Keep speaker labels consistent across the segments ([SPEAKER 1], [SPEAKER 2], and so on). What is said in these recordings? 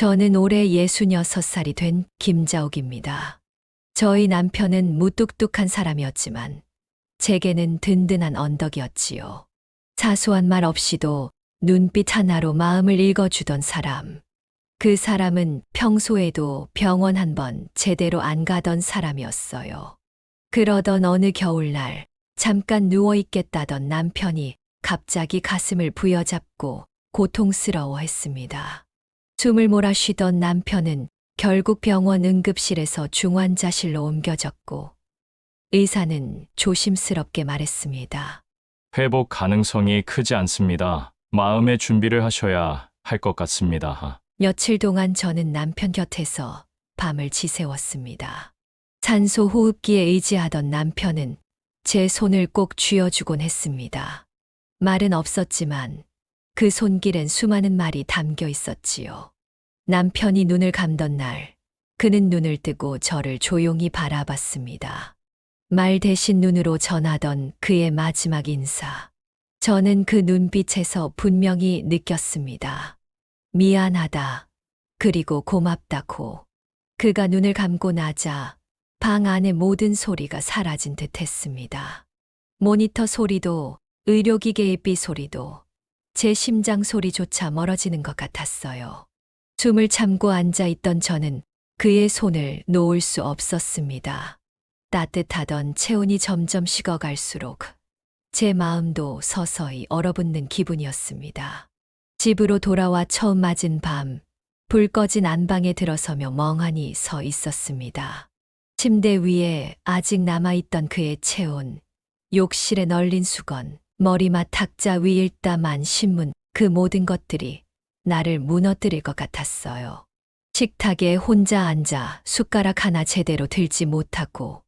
[SPEAKER 1] 저는 올해 66살이 된 김자옥입니다. 저희 남편은 무뚝뚝한 사람이었지만 제게는 든든한 언덕이었지요. 사소한 말 없이도 눈빛 하나로 마음을 읽어주던 사람. 그 사람은 평소에도 병원 한 번 제대로 안 가던 사람이었어요. 그러던 어느 겨울날 잠깐 누워있겠다던 남편이 갑자기 가슴을 부여잡고 고통스러워했습니다. 숨을 몰아쉬던 남편은 결국 병원 응급실에서 중환자실로 옮겨졌고 의사는 조심스럽게 말했습니다.
[SPEAKER 2] 회복 가능성이 크지 않습니다. 마음의 준비를 하셔야 할 것 같습니다.
[SPEAKER 1] 며칠 동안 저는 남편 곁에서 밤을 지새웠습니다. 산소 호흡기에 의지하던 남편은 제 손을 꼭 쥐어주곤 했습니다. 말은 없었지만 그 손길엔 수많은 말이 담겨 있었지요. 남편이 눈을 감던 날, 그는 눈을 뜨고 저를 조용히 바라봤습니다. 말 대신 눈으로 전하던 그의 마지막 인사. 저는 그 눈빛에서 분명히 느꼈습니다. 미안하다. 그리고 고맙다고. 그가 눈을 감고 나자 방 안의 모든 소리가 사라진 듯 했습니다. 모니터 소리도, 의료기계의 삐 소리도, 제 심장 소리조차 멀어지는 것 같았어요. 숨을 참고 앉아 있던 저는 그의 손을 놓을 수 없었습니다. 따뜻하던 체온이 점점 식어갈수록 제 마음도 서서히 얼어붙는 기분이었습니다. 집으로 돌아와 처음 맞은 밤, 불 꺼진 안방에 들어서며 멍하니 서 있었습니다. 침대 위에 아직 남아있던 그의 체온, 욕실에 널린 수건, 머리맡 탁자 위 일담한 신문, 그 모든 것들이 나를 무너뜨릴 것 같았어요. 식탁에 혼자 앉아 숟가락 하나 제대로 들지 못하고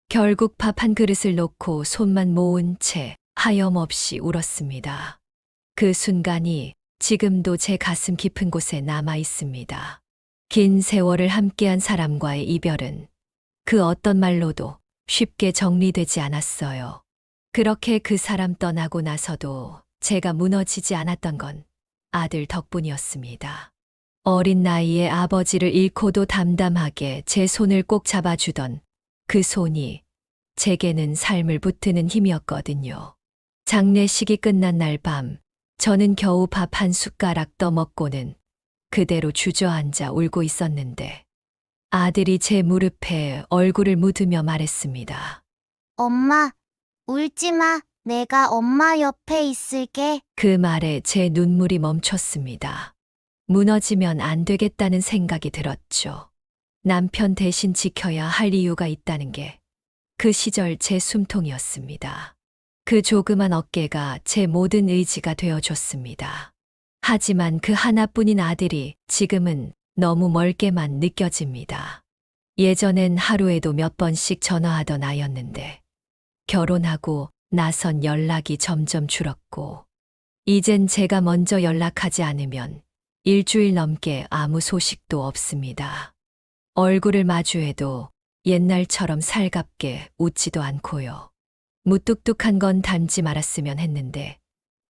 [SPEAKER 1] 결국 밥 한 그릇을 놓고 손만 모은 채 하염없이 울었습니다. 그 순간이 지금도 제 가슴 깊은 곳에 남아 있습니다. 긴 세월을 함께한 사람과의 이별은 그 어떤 말로도 쉽게 정리되지 않았어요. 그렇게 그 사람 떠나고 나서도 제가 무너지지 않았던 건 아들 덕분이었습니다. 어린 나이에 아버지를 잃고도 담담하게 제 손을 꼭 잡아주던 그 손이 제게는 삶을 붙드는 힘이었거든요. 장례식이 끝난 날 밤, 저는 겨우 밥 한 숟가락 떠먹고는 그대로 주저앉아 울고 있었는데 아들이 제 무릎에 얼굴을 묻으며 말했습니다.
[SPEAKER 3] 엄마, 울지 마. 내가 엄마 옆에 있을게.
[SPEAKER 1] 그 말에 제 눈물이 멈췄습니다. 무너지면 안 되겠다는 생각이 들었죠. 남편 대신 지켜야 할 이유가 있다는 게 그 시절 제 숨통이었습니다. 그 조그만 어깨가 제 모든 의지가 되어줬습니다. 하지만 그 하나뿐인 아들이 지금은 너무 멀게만 느껴집니다. 예전엔 하루에도 몇 번씩 전화하던 아이였는데 결혼하고 나선 연락이 점점 줄었고 이젠 제가 먼저 연락하지 않으면 일주일 넘게 아무 소식도 없습니다. 얼굴을 마주해도 옛날처럼 살갑게 웃지도 않고요. 무뚝뚝한 건 닮지 말았으면 했는데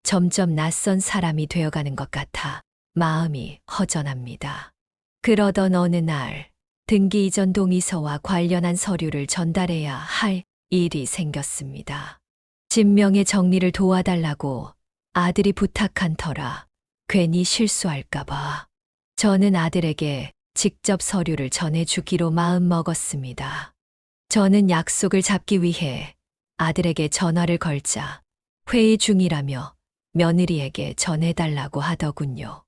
[SPEAKER 1] 점점 낯선 사람이 되어가는 것 같아 마음이 허전합니다. 그러던 어느 날 등기 이전 동의서와 관련한 서류를 전달해야 할 일이 생겼습니다. 진명의 정리를 도와달라고 아들이 부탁한 터라 괜히 실수할까봐 저는 아들에게 직접 서류를 전해주기로 마음먹었습니다. 저는 약속을 잡기 위해 아들에게 전화를 걸자 회의 중이라며 며느리에게 전해달라고 하더군요.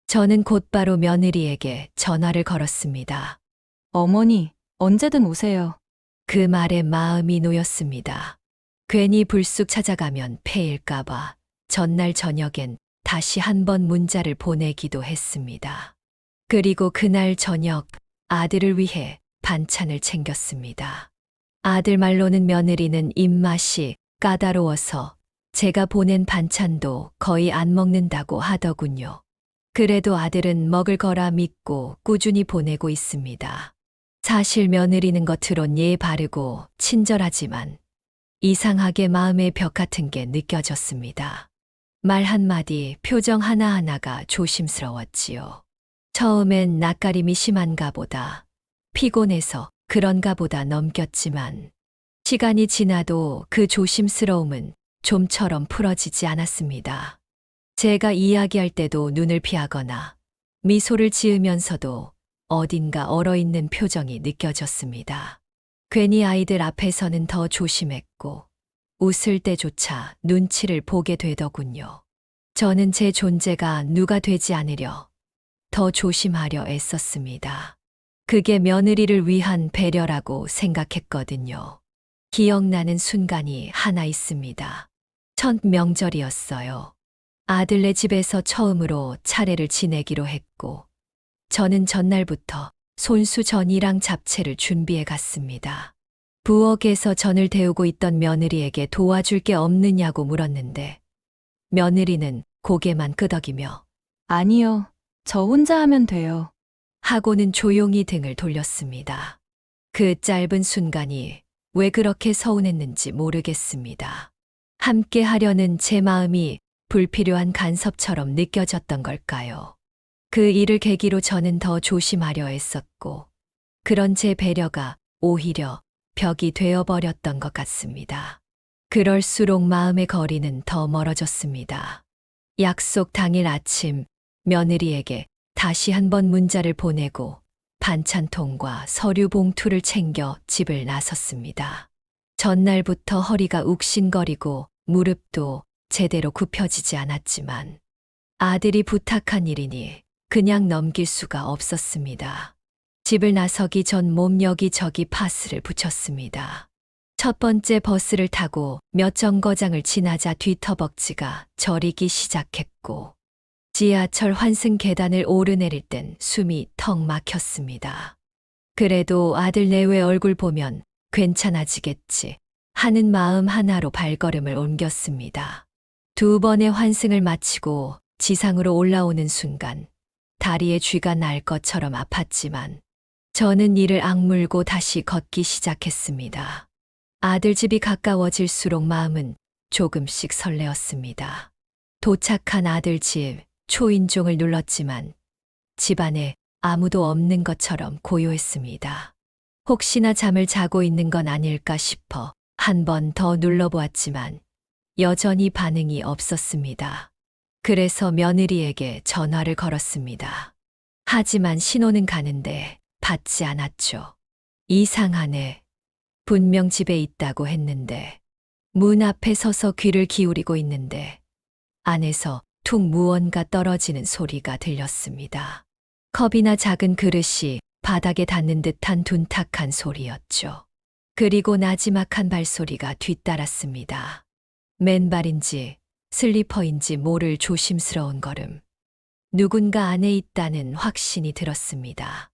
[SPEAKER 1] 저는 곧바로 며느리에게 전화를 걸었습니다.
[SPEAKER 4] 어머니, 언제든 오세요.
[SPEAKER 1] 그 말에 마음이 놓였습니다. 괜히 불쑥 찾아가면 패일까봐 전날 저녁엔 다시 한 번 문자를 보내기도 했습니다. 그리고 그날 저녁 아들을 위해 반찬을 챙겼습니다. 아들 말로는 며느리는 입맛이 까다로워서 제가 보낸 반찬도 거의 안 먹는다고 하더군요. 그래도 아들은 먹을 거라 믿고 꾸준히 보내고 있습니다. 사실 며느리는 겉으론 예 바르고 친절하지만 이상하게 마음의 벽 같은 게 느껴졌습니다. 말 한마디, 표정 하나하나가 조심스러웠지요. 처음엔 낯가림이 심한가 보다, 피곤해서 그런가 보다 넘겼지만 시간이 지나도 그 조심스러움은 좀처럼 풀어지지 않았습니다. 제가 이야기할 때도 눈을 피하거나 미소를 지으면서도 어딘가 얼어있는 표정이 느껴졌습니다. 괜히 아이들 앞에서는 더 조심했고 웃을 때조차 눈치를 보게 되더군요. 저는 제 존재가 누가 되지 않으려 더 조심하려 애썼습니다. 그게 며느리를 위한 배려라고 생각했거든요. 기억나는 순간이 하나 있습니다. 첫 명절이었어요. 아들네 집에서 처음으로 차례를 지내기로 했고, 저는 전날부터 손수 전이랑 잡채를 준비해 갔습니다. 부엌에서 전을 데우고 있던 며느리에게 도와줄 게 없느냐고 물었는데, 며느리는 고개만 끄덕이며
[SPEAKER 4] 아니요. 저 혼자 하면 돼요.
[SPEAKER 1] 하고는 조용히 등을 돌렸습니다. 그 짧은 순간이 왜 그렇게 서운했는지 모르겠습니다. 함께 하려는 제 마음이 불필요한 간섭처럼 느껴졌던 걸까요? 그 일을 계기로 저는 더 조심하려 했었고, 그런 제 배려가 오히려 벽이 되어버렸던 것 같습니다. 그럴수록 마음의 거리는 더 멀어졌습니다. 약속 당일 아침 며느리에게 다시 한번 문자를 보내고 반찬통과 서류 봉투를 챙겨 집을 나섰습니다. 전날부터 허리가 욱신거리고 무릎도 제대로 굽혀지지 않았지만 아들이 부탁한 일이니 그냥 넘길 수가 없었습니다. 집을 나서기 전 몸 여기저기 파스를 붙였습니다. 첫 번째 버스를 타고 몇 정거장을 지나자 뒤터벅지가 저리기 시작했고, 지하철 환승 계단을 오르내릴 땐 숨이 턱 막혔습니다. 그래도 아들 내외 얼굴 보면 괜찮아지겠지 하는 마음 하나로 발걸음을 옮겼습니다. 두 번의 환승을 마치고 지상으로 올라오는 순간 다리에 쥐가 날 것처럼 아팠지만 저는 이를 악물고 다시 걷기 시작했습니다. 아들 집이 가까워질수록 마음은 조금씩 설레었습니다. 도착한 아들 집 초인종을 눌렀지만 집안에 아무도 없는 것처럼 고요했습니다. 혹시나 잠을 자고 있는 건 아닐까 싶어 한 번 더 눌러보았지만 여전히 반응이 없었습니다. 그래서 며느리에게 전화를 걸었습니다. 하지만 신호는 가는데 받지 않았죠. 이상하네. 분명 집에 있다고 했는데 문 앞에 서서 귀를 기울이고 있는데 안에서 툭 무언가 떨어지는 소리가 들렸습니다. 컵이나 작은 그릇이 바닥에 닿는 듯한 둔탁한 소리였죠. 그리고 나지막한 발소리가 뒤따랐습니다. 맨발인지 슬리퍼인지 모를 조심스러운 걸음. 누군가 안에 있다는 확신이 들었습니다.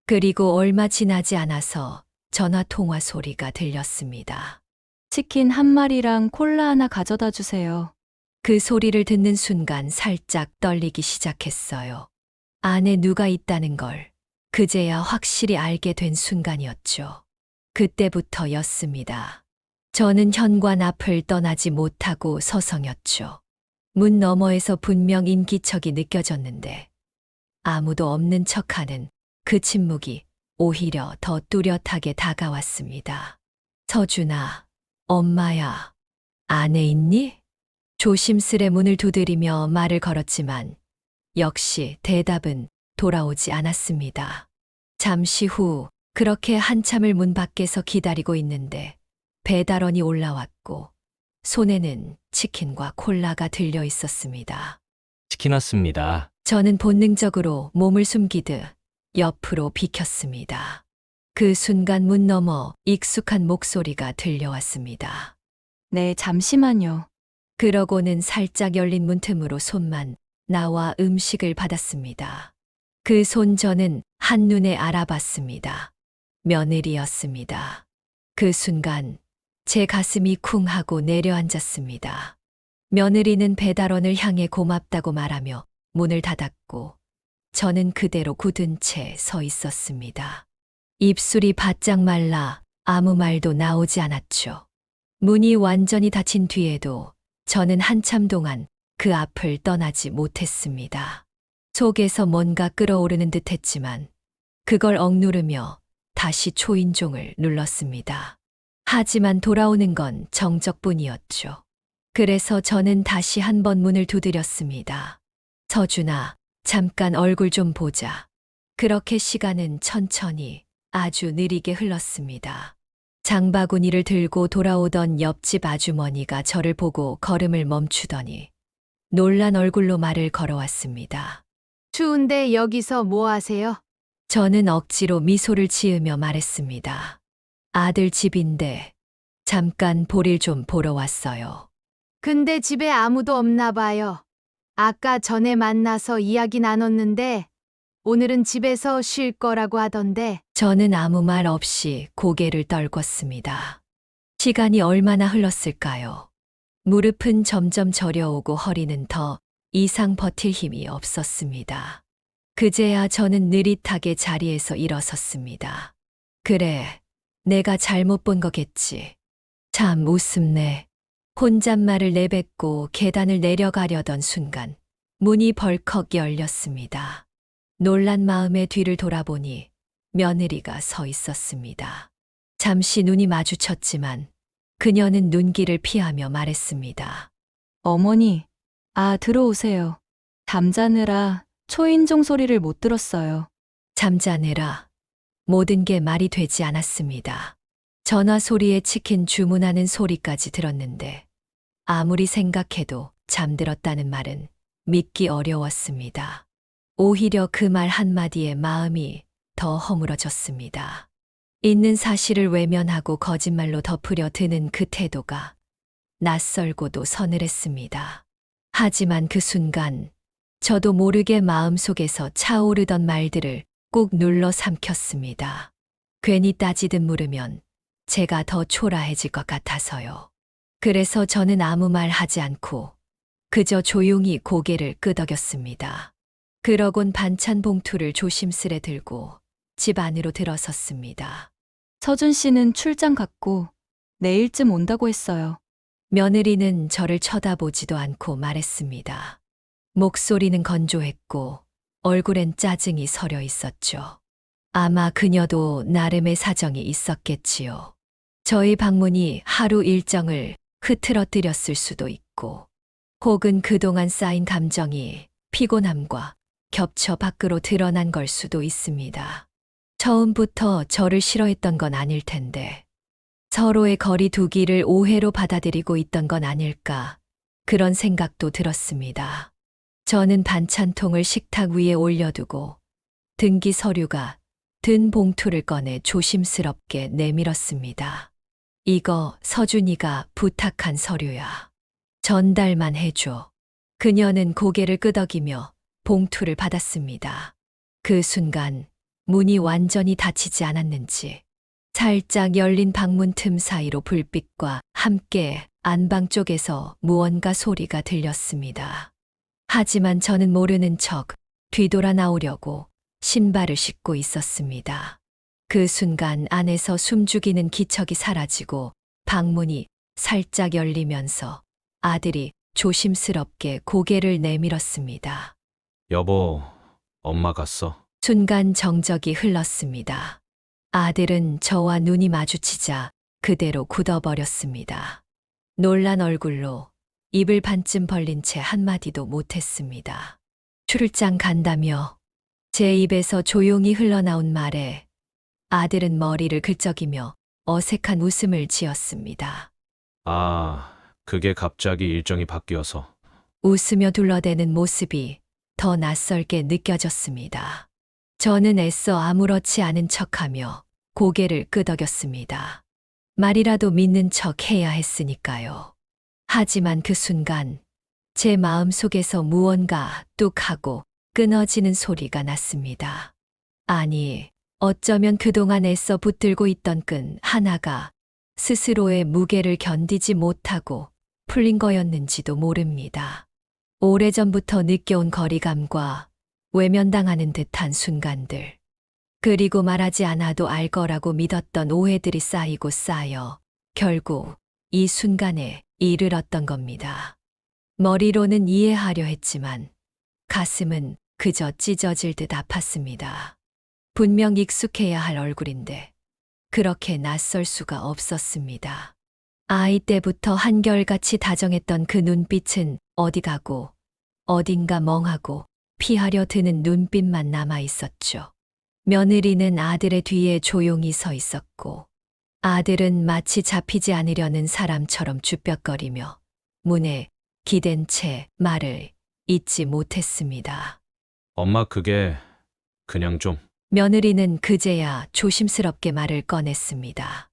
[SPEAKER 1] 그리고 얼마 지나지 않아서 전화 통화 소리가 들렸습니다.
[SPEAKER 4] 치킨 한 마리랑 콜라 하나 가져다 주세요.
[SPEAKER 1] 그 소리를 듣는 순간 살짝 떨리기 시작했어요. 안에 누가 있다는 걸 그제야 확실히 알게 된 순간이었죠. 그때부터였습니다. 저는 현관 앞을 떠나지 못하고 서성였죠. 문 너머에서 분명 인기척이 느껴졌는데 아무도 없는 척하는 그 침묵이 오히려 더 뚜렷하게 다가왔습니다. 서준아, 엄마야, 안에 있니? 조심스레 문을 두드리며 말을 걸었지만 역시 대답은 돌아오지 않았습니다. 잠시 후 그렇게 한참을 문 밖에서 기다리고 있는데 배달원이 올라왔고 손에는 치킨과 콜라가 들려 있었습니다.
[SPEAKER 5] 치킨 왔습니다.
[SPEAKER 1] 저는 본능적으로 몸을 숨기듯 옆으로 비켰습니다. 그 순간 문 너머 익숙한 목소리가 들려왔습니다.
[SPEAKER 4] 네, 잠시만요.
[SPEAKER 1] 그러고는 살짝 열린 문틈으로 손만 나와 음식을 받았습니다. 그 손 저는 한눈에 알아봤습니다. 며느리였습니다. 그 순간 제 가슴이 쿵 하고 내려앉았습니다. 며느리는 배달원을 향해 고맙다고 말하며 문을 닫았고 저는 그대로 굳은 채 서 있었습니다. 입술이 바짝 말라 아무 말도 나오지 않았죠. 문이 완전히 닫힌 뒤에도 저는 한참 동안 그 앞을 떠나지 못했습니다. 속에서 뭔가 끓어오르는 듯 했지만 그걸 억누르며 다시 초인종을 눌렀습니다. 하지만 돌아오는 건 정적뿐이었죠. 그래서 저는 다시 한 번 문을 두드렸습니다. 서준아, 잠깐 얼굴 좀 보자. 그렇게 시간은 천천히 아주 느리게 흘렀습니다. 장바구니를 들고 돌아오던 옆집 아주머니가 저를 보고 걸음을 멈추더니 놀란 얼굴로 말을 걸어왔습니다.
[SPEAKER 6] 추운데 여기서 뭐 하세요?
[SPEAKER 1] 저는 억지로 미소를 지으며 말했습니다. 아들 집인데 잠깐 볼일 좀 보러 왔어요.
[SPEAKER 6] 근데 집에 아무도 없나 봐요. 아까 전에 만나서 이야기 나눴는데 오늘은 집에서 쉴 거라고 하던데.
[SPEAKER 1] 저는 아무 말 없이 고개를 떨궜습니다. 시간이 얼마나 흘렀을까요? 무릎은 점점 저려오고 허리는 더 이상 버틸 힘이 없었습니다. 그제야 저는 느릿하게 자리에서 일어섰습니다. 그래, 내가 잘못 본 거겠지. 참 우습네. 혼잣말을 내뱉고 계단을 내려가려던 순간 문이 벌컥 열렸습니다. 놀란 마음에 뒤를 돌아보니 며느리가 서 있었습니다. 잠시 눈이 마주쳤지만 그녀는 눈길을 피하며 말했습니다.
[SPEAKER 4] 어머니, 들어오세요. 잠자느라 초인종 소리를 못 들었어요.
[SPEAKER 1] 잠자느라 모든 게 말이 되지 않았습니다. 전화 소리에 치킨 주문하는 소리까지 들었는데 아무리 생각해도 잠들었다는 말은 믿기 어려웠습니다. 오히려 그 말 한마디에 마음이 더 허물어졌습니다. 있는 사실을 외면하고 거짓말로 덮으려 드는 그 태도가 낯설고도 서늘했습니다. 하지만 그 순간 저도 모르게 마음속에서 차오르던 말들을 꾹 눌러 삼켰습니다. 괜히 따지듯 물으면 제가 더 초라해질 것 같아서요. 그래서 저는 아무 말 하지 않고 그저 조용히 고개를 끄덕였습니다. 그러곤 반찬 봉투를 조심스레 들고 집 안으로 들어섰습니다.
[SPEAKER 4] 서준 씨는 출장 갔고 내일쯤 온다고 했어요.
[SPEAKER 1] 며느리는 저를 쳐다보지도 않고 말했습니다. 목소리는 건조했고 얼굴엔 짜증이 서려 있었죠. 아마 그녀도 나름의 사정이 있었겠지요. 저희 방문이 하루 일정을 흐트러뜨렸을 수도 있고 혹은 그동안 쌓인 감정이 피곤함과 겹쳐 밖으로 드러난 걸 수도 있습니다. 처음부터 저를 싫어했던 건 아닐 텐데 서로의 거리 두기를 오해로 받아들이고 있던 건 아닐까 그런 생각도 들었습니다. 저는 반찬통을 식탁 위에 올려두고 등기 서류가 든 봉투를 꺼내 조심스럽게 내밀었습니다. 이거 서준이가 부탁한 서류야. 전달만 해줘. 그녀는 고개를 끄덕이며 봉투를 받았습니다. 그 순간 문이 완전히 닫히지 않았는지 살짝 열린 방문 틈 사이로 불빛과 함께 안방 쪽에서 무언가 소리가 들렸습니다. 하지만 저는 모르는 척 뒤돌아 나오려고 신발을 신고 있었습니다. 그 순간 안에서 숨죽이는 기척이 사라지고 방문이 살짝 열리면서 아들이 조심스럽게 고개를 내밀었습니다.
[SPEAKER 5] 여보, 엄마 갔어.
[SPEAKER 1] 순간 정적이 흘렀습니다. 아들은 저와 눈이 마주치자 그대로 굳어버렸습니다. 놀란 얼굴로 입을 반쯤 벌린 채 한마디도 못했습니다. 출장 간다며 제 입에서 조용히 흘러나온 말에 아들은 머리를 긁적이며 어색한 웃음을 지었습니다.
[SPEAKER 5] 그게 갑자기 일정이 바뀌어서.
[SPEAKER 1] 웃으며 둘러대는 모습이 더 낯설게 느껴졌습니다. 저는 애써 아무렇지 않은 척하며 고개를 끄덕였습니다. 말이라도 믿는 척 해야 했으니까요. 하지만 그 순간 제 마음속에서 무언가 뚝 하고 끊어지는 소리가 났습니다. 아니, 어쩌면 그동안 애써 붙들고 있던 끈 하나가 스스로의 무게를 견디지 못하고 풀린 거였는지도 모릅니다. 오래전부터 느껴온 거리감과 외면당하는 듯한 순간들, 그리고 말하지 않아도 알 거라고 믿었던 오해들이 쌓이고 쌓여 결국 이 순간에 이르렀던 겁니다. 머리로는 이해하려 했지만 가슴은 그저 찢어질 듯 아팠습니다. 분명 익숙해야 할 얼굴인데 그렇게 낯설 수가 없었습니다. 아이 때부터 한결같이 다정했던 그 눈빛은 어디 가고 어딘가 멍하고 피하려 드는 눈빛만 남아 있었죠. 며느리는 아들의 뒤에 조용히 서 있었고 아들은 마치 잡히지 않으려는 사람처럼 쭈뼛거리며 문에 기댄 채 말을 잇지 못했습니다.
[SPEAKER 5] 엄마 그게 그냥 좀
[SPEAKER 1] 며느리는 그제야 조심스럽게 말을 꺼냈습니다.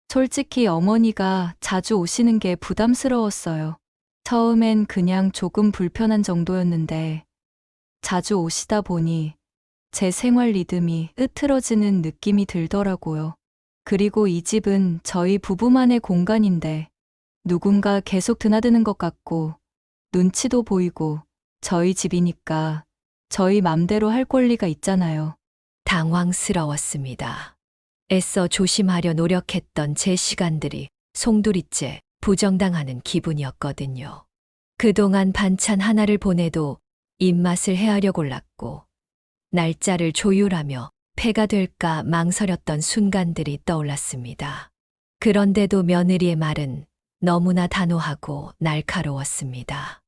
[SPEAKER 4] 솔직히 어머니가 자주 오시는 게 부담스러웠어요. 처음엔 그냥 조금 불편한 정도였는데 자주 오시다 보니 제 생활 리듬이 흐트러지는 느낌이 들더라고요. 그리고 이 집은 저희 부부만의 공간인데 누군가 계속 드나드는 것 같고 눈치도 보이고 저희 집이니까 저희 맘대로 할 권리가 있잖아요.
[SPEAKER 1] 당황스러웠습니다. 애써 조심하려 노력했던 제 시간들이 송두리째 부정당하는 기분이었거든요. 그동안 반찬 하나를 보내도 입맛을 헤아려 골랐고 날짜를 조율하며 폐가 될까 망설였던 순간들이 떠올랐습니다. 그런데도 며느리의 말은 너무나 단호하고 날카로웠습니다.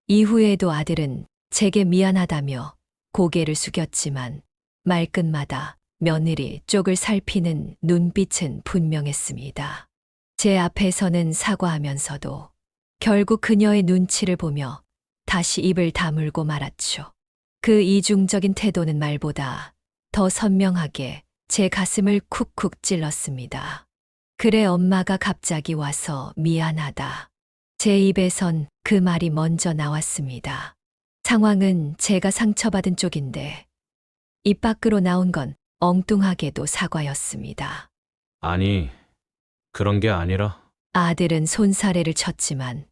[SPEAKER 1] 이후에도 아들은 제게 미안하다며 고개를 숙였지만 말끝마다 며느리 쪽을 살피는 눈빛은 분명했습니다. 제 앞에서는 사과하면서도 결국 그녀의 눈치를 보며 다시 입을 다물고 말았죠. 그 이중적인 태도는 말보다 더 선명하게 제 가슴을 쿡쿡 찔렀습니다. 그래 엄마가 갑자기 와서 미안하다. 제 입에선 그 말이 먼저 나왔습니다. 상황은 제가 상처받은 쪽인데 입 밖으로 나온 건 엉뚱하게도 사과였습니다.
[SPEAKER 5] 아니 그런 게 아니라
[SPEAKER 1] 아들은 손사래를 쳤지만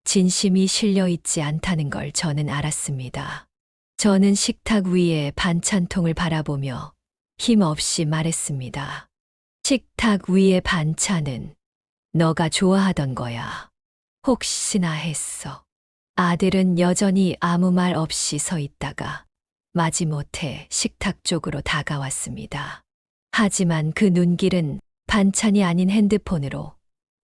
[SPEAKER 1] 진심이 실려 있지 않다는 걸 저는 알았습니다. 저는 식탁 위에 반찬통을 바라보며 힘없이 말했습니다. 식탁 위의 반찬은 너가 좋아하던 거야. 혹시나 했어. 아들은 여전히 아무 말 없이 서 있다가 마지못해 식탁 쪽으로 다가왔습니다. 하지만 그 눈길은 반찬이 아닌 핸드폰으로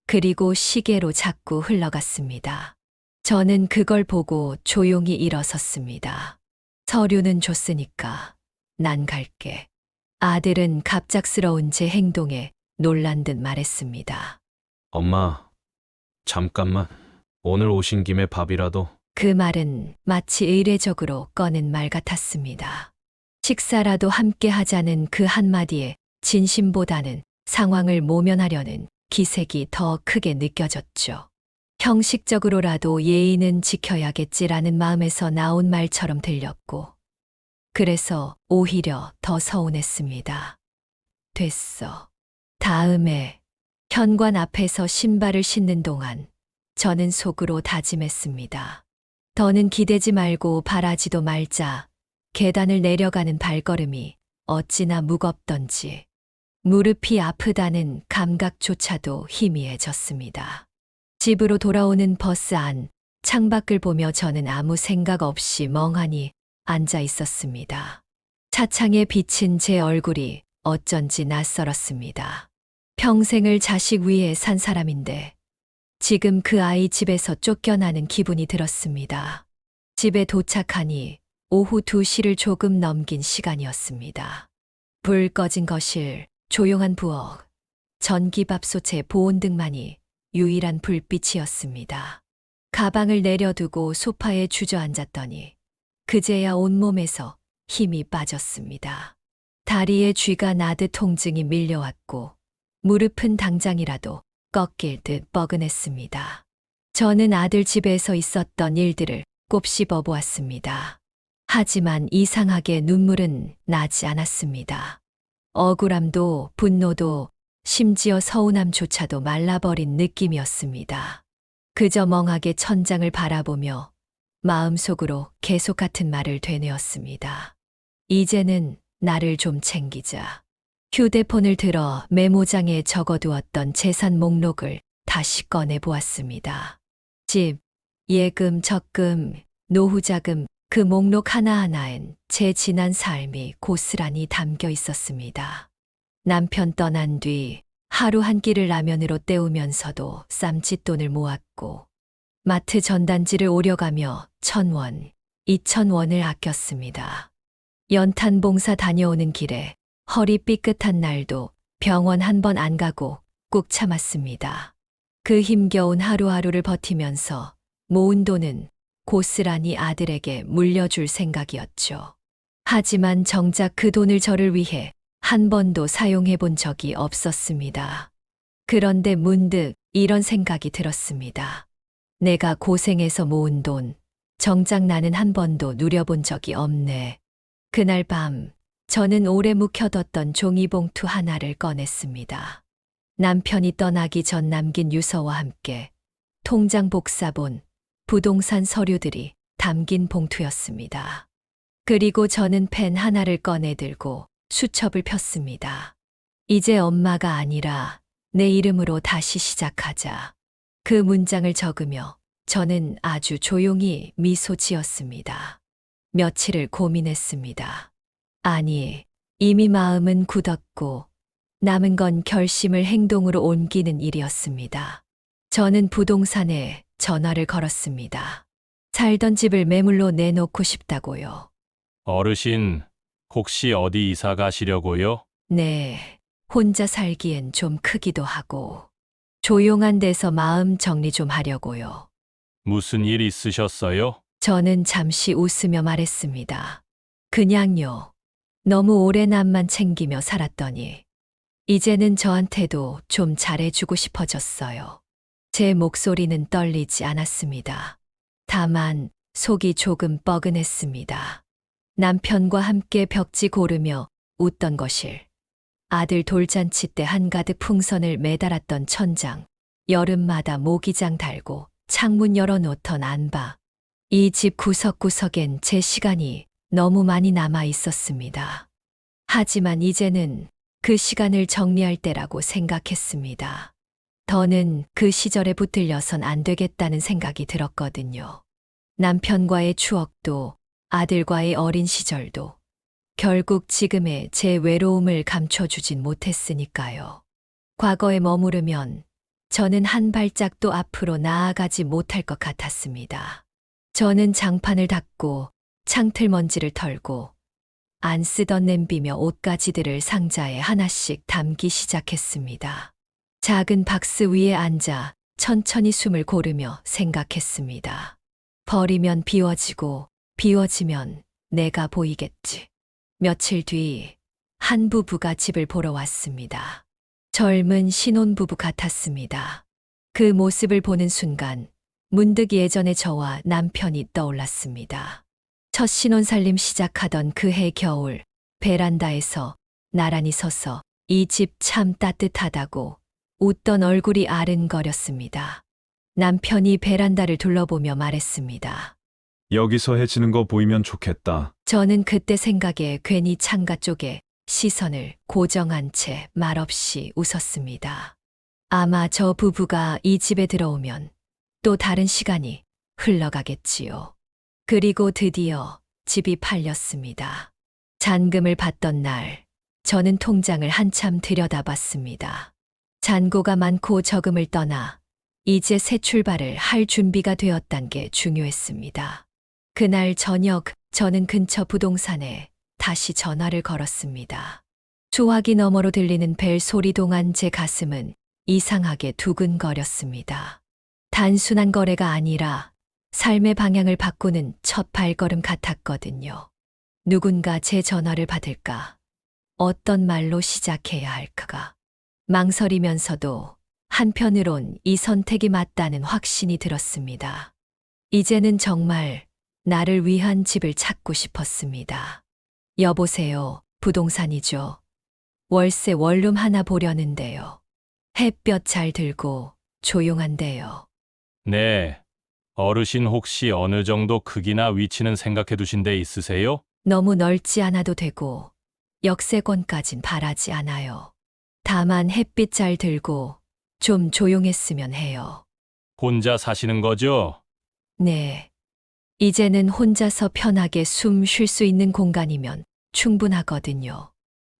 [SPEAKER 1] 그리고 시계로 자꾸 흘러갔습니다. 저는 그걸 보고 조용히 일어섰습니다. 서류는 줬으니까 난 갈게. 아들은 갑작스러운 제 행동에 놀란 듯 말했습니다.
[SPEAKER 5] 엄마 잠깐만 오늘 오신 김에 밥이라도
[SPEAKER 1] 그 말은 마치 의례적으로 꺼낸 말 같았습니다. 식사라도 함께 하자는 그 한마디에 진심보다는 상황을 모면하려는 기색이 더 크게 느껴졌죠. 형식적으로라도 예의는 지켜야겠지라는 마음에서 나온 말처럼 들렸고, 그래서 오히려 더 서운했습니다. 됐어. 다음에 현관 앞에서 신발을 신는 동안 저는 속으로 다짐했습니다. 더는 기대지 말고 바라지도 말자. 계단을 내려가는 발걸음이 어찌나 무겁던지 무릎이 아프다는 감각조차도 희미해졌습니다. 집으로 돌아오는 버스 안 창밖을 보며 저는 아무 생각 없이 멍하니 앉아 있었습니다. 차창에 비친 제 얼굴이 어쩐지 낯설었습니다. 평생을 자식 위해 산 사람인데 지금 그 아이 집에서 쫓겨나는 기분이 들었습니다. 집에 도착하니 오후 2시를 조금 넘긴 시간이었습니다. 불 꺼진 거실, 조용한 부엌, 전기밥솥의 보온 등만이 유일한 불빛이었습니다. 가방을 내려두고 소파에 주저앉았더니 그제야 온몸에서 힘이 빠졌습니다. 다리에 쥐가 나듯 통증이 밀려왔고 무릎은 당장이라도 꺾일 듯 뻐근했습니다. 저는 아들 집에서 있었던 일들을 곱씹어 보았습니다. 하지만 이상하게 눈물은 나지 않았습니다. 억울함도 분노도 심지어 서운함조차도 말라버린 느낌이었습니다. 그저 멍하게 천장을 바라보며 마음속으로 계속 같은 말을 되뇌었습니다. 이제는 나를 좀 챙기자. 휴대폰을 들어 메모장에 적어두었던 재산 목록을 다시 꺼내 보았습니다. 집, 예금, 적금, 노후자금, 그 목록 하나하나엔 제 지난 삶이 고스란히 담겨 있었습니다. 남편 떠난 뒤 하루 한 끼를 라면으로 때우면서도 쌈짓돈을 모았고 마트 전단지를 오려가며 1,000원, 2,000원을 아꼈습니다. 연탄 봉사 다녀오는 길에 허리 삐끗한 날도 병원 한 번 안 가고 꾹 참았습니다. 그 힘겨운 하루하루를 버티면서 모은 돈은 고스란히 아들에게 물려줄 생각이었죠. 하지만 정작 그 돈을 저를 위해 한 번도 사용해 본 적이 없었습니다. 그런데 문득 이런 생각이 들었습니다. 내가 고생해서 모은 돈, 정작 나는 한 번도 누려본 적이 없네. 그날 밤, 저는 오래 묵혀뒀던 종이봉투 하나를 꺼냈습니다. 남편이 떠나기 전 남긴 유서와 함께 통장 복사본, 부동산 서류들이 담긴 봉투였습니다. 그리고 저는 펜 하나를 꺼내 들고 수첩을 폈습니다. 이제 엄마가 아니라 내 이름으로 다시 시작하자. 그 문장을 적으며 저는 아주 조용히 미소 지었습니다. 며칠을 고민했습니다. 아니, 이미 마음은 굳었고 남은 건 결심을 행동으로 옮기는 일이었습니다. 저는 부동산에 전화를 걸었습니다. 살던 집을 매물로 내놓고 싶다고요.
[SPEAKER 2] 어르신, 혹시 어디 이사 가시려고요?
[SPEAKER 1] 네, 혼자 살기엔 좀 크기도 하고 조용한 데서 마음 정리 좀 하려고요.
[SPEAKER 2] 무슨 일 있으셨어요?
[SPEAKER 1] 저는 잠시 웃으며 말했습니다. 그냥요. 너무 오래 남만 챙기며 살았더니 이제는 저한테도 좀 잘해주고 싶어졌어요. 제 목소리는 떨리지 않았습니다. 다만 속이 조금 뻐근했습니다. 남편과 함께 벽지 고르며 웃던 거실, 아들 돌잔치 때 한가득 풍선을 매달았던 천장, 여름마다 모기장 달고 창문 열어놓던 안바, 이 집 구석구석엔 제 시간이 너무 많이 남아 있었습니다. 하지만 이제는 그 시간을 정리할 때라고 생각했습니다. 더는 그 시절에 붙들려선 안 되겠다는 생각이 들었거든요. 남편과의 추억도 아들과의 어린 시절도 결국 지금의 제 외로움을 감춰주진 못했으니까요. 과거에 머무르면 저는 한 발짝도 앞으로 나아가지 못할 것 같았습니다. 저는 장판을 닫고 창틀 먼지를 털고 안 쓰던 냄비며 옷가지들을 상자에 하나씩 담기 시작했습니다. 작은 박스 위에 앉아 천천히 숨을 고르며 생각했습니다. 버리면 비워지고 비워지면 내가 보이겠지. 며칠 뒤 한 부부가 집을 보러 왔습니다. 젊은 신혼부부 같았습니다. 그 모습을 보는 순간 문득 예전의 저와 남편이 떠올랐습니다. 첫 신혼살림 시작하던 그해 겨울 베란다에서 나란히 서서 이 집 참 따뜻하다고 웃던 얼굴이 아른거렸습니다. 남편이 베란다를 둘러보며 말했습니다.
[SPEAKER 7] 여기서 해지는 거 보이면 좋겠다.
[SPEAKER 1] 저는 그때 생각에 괜히 창가 쪽에 시선을 고정한 채 말없이 웃었습니다. 아마 저 부부가 이 집에 들어오면 또 다른 시간이 흘러가겠지요. 그리고 드디어 집이 팔렸습니다. 잔금을 받던 날, 저는 통장을 한참 들여다봤습니다. 잔고가 많고 적음을 떠나 이제 새 출발을 할 준비가 되었단 게 중요했습니다. 그날 저녁 저는 근처 부동산에 다시 전화를 걸었습니다. 수화기 너머로 들리는 벨 소리 동안 제 가슴은 이상하게 두근거렸습니다. 단순한 거래가 아니라 삶의 방향을 바꾸는 첫 발걸음 같았거든요. 누군가 제 전화를 받을까? 어떤 말로 시작해야 할까가? 망설이면서도 한편으론 이 선택이 맞다는 확신이 들었습니다. 이제는 정말 나를 위한 집을 찾고 싶었습니다. 여보세요, 부동산이죠. 월세 원룸 하나 보려는데요. 햇볕 잘 들고 조용한데요.
[SPEAKER 2] 네. 어르신 혹시 어느 정도 크기나 위치는 생각해 두신 데 있으세요?
[SPEAKER 1] 너무 넓지 않아도 되고 역세권까진 바라지 않아요. 다만 햇빛 잘 들고 좀 조용했으면 해요.
[SPEAKER 2] 혼자 사시는 거죠?
[SPEAKER 1] 네. 이제는 혼자서 편하게 숨 쉴 수 있는 공간이면 충분하거든요.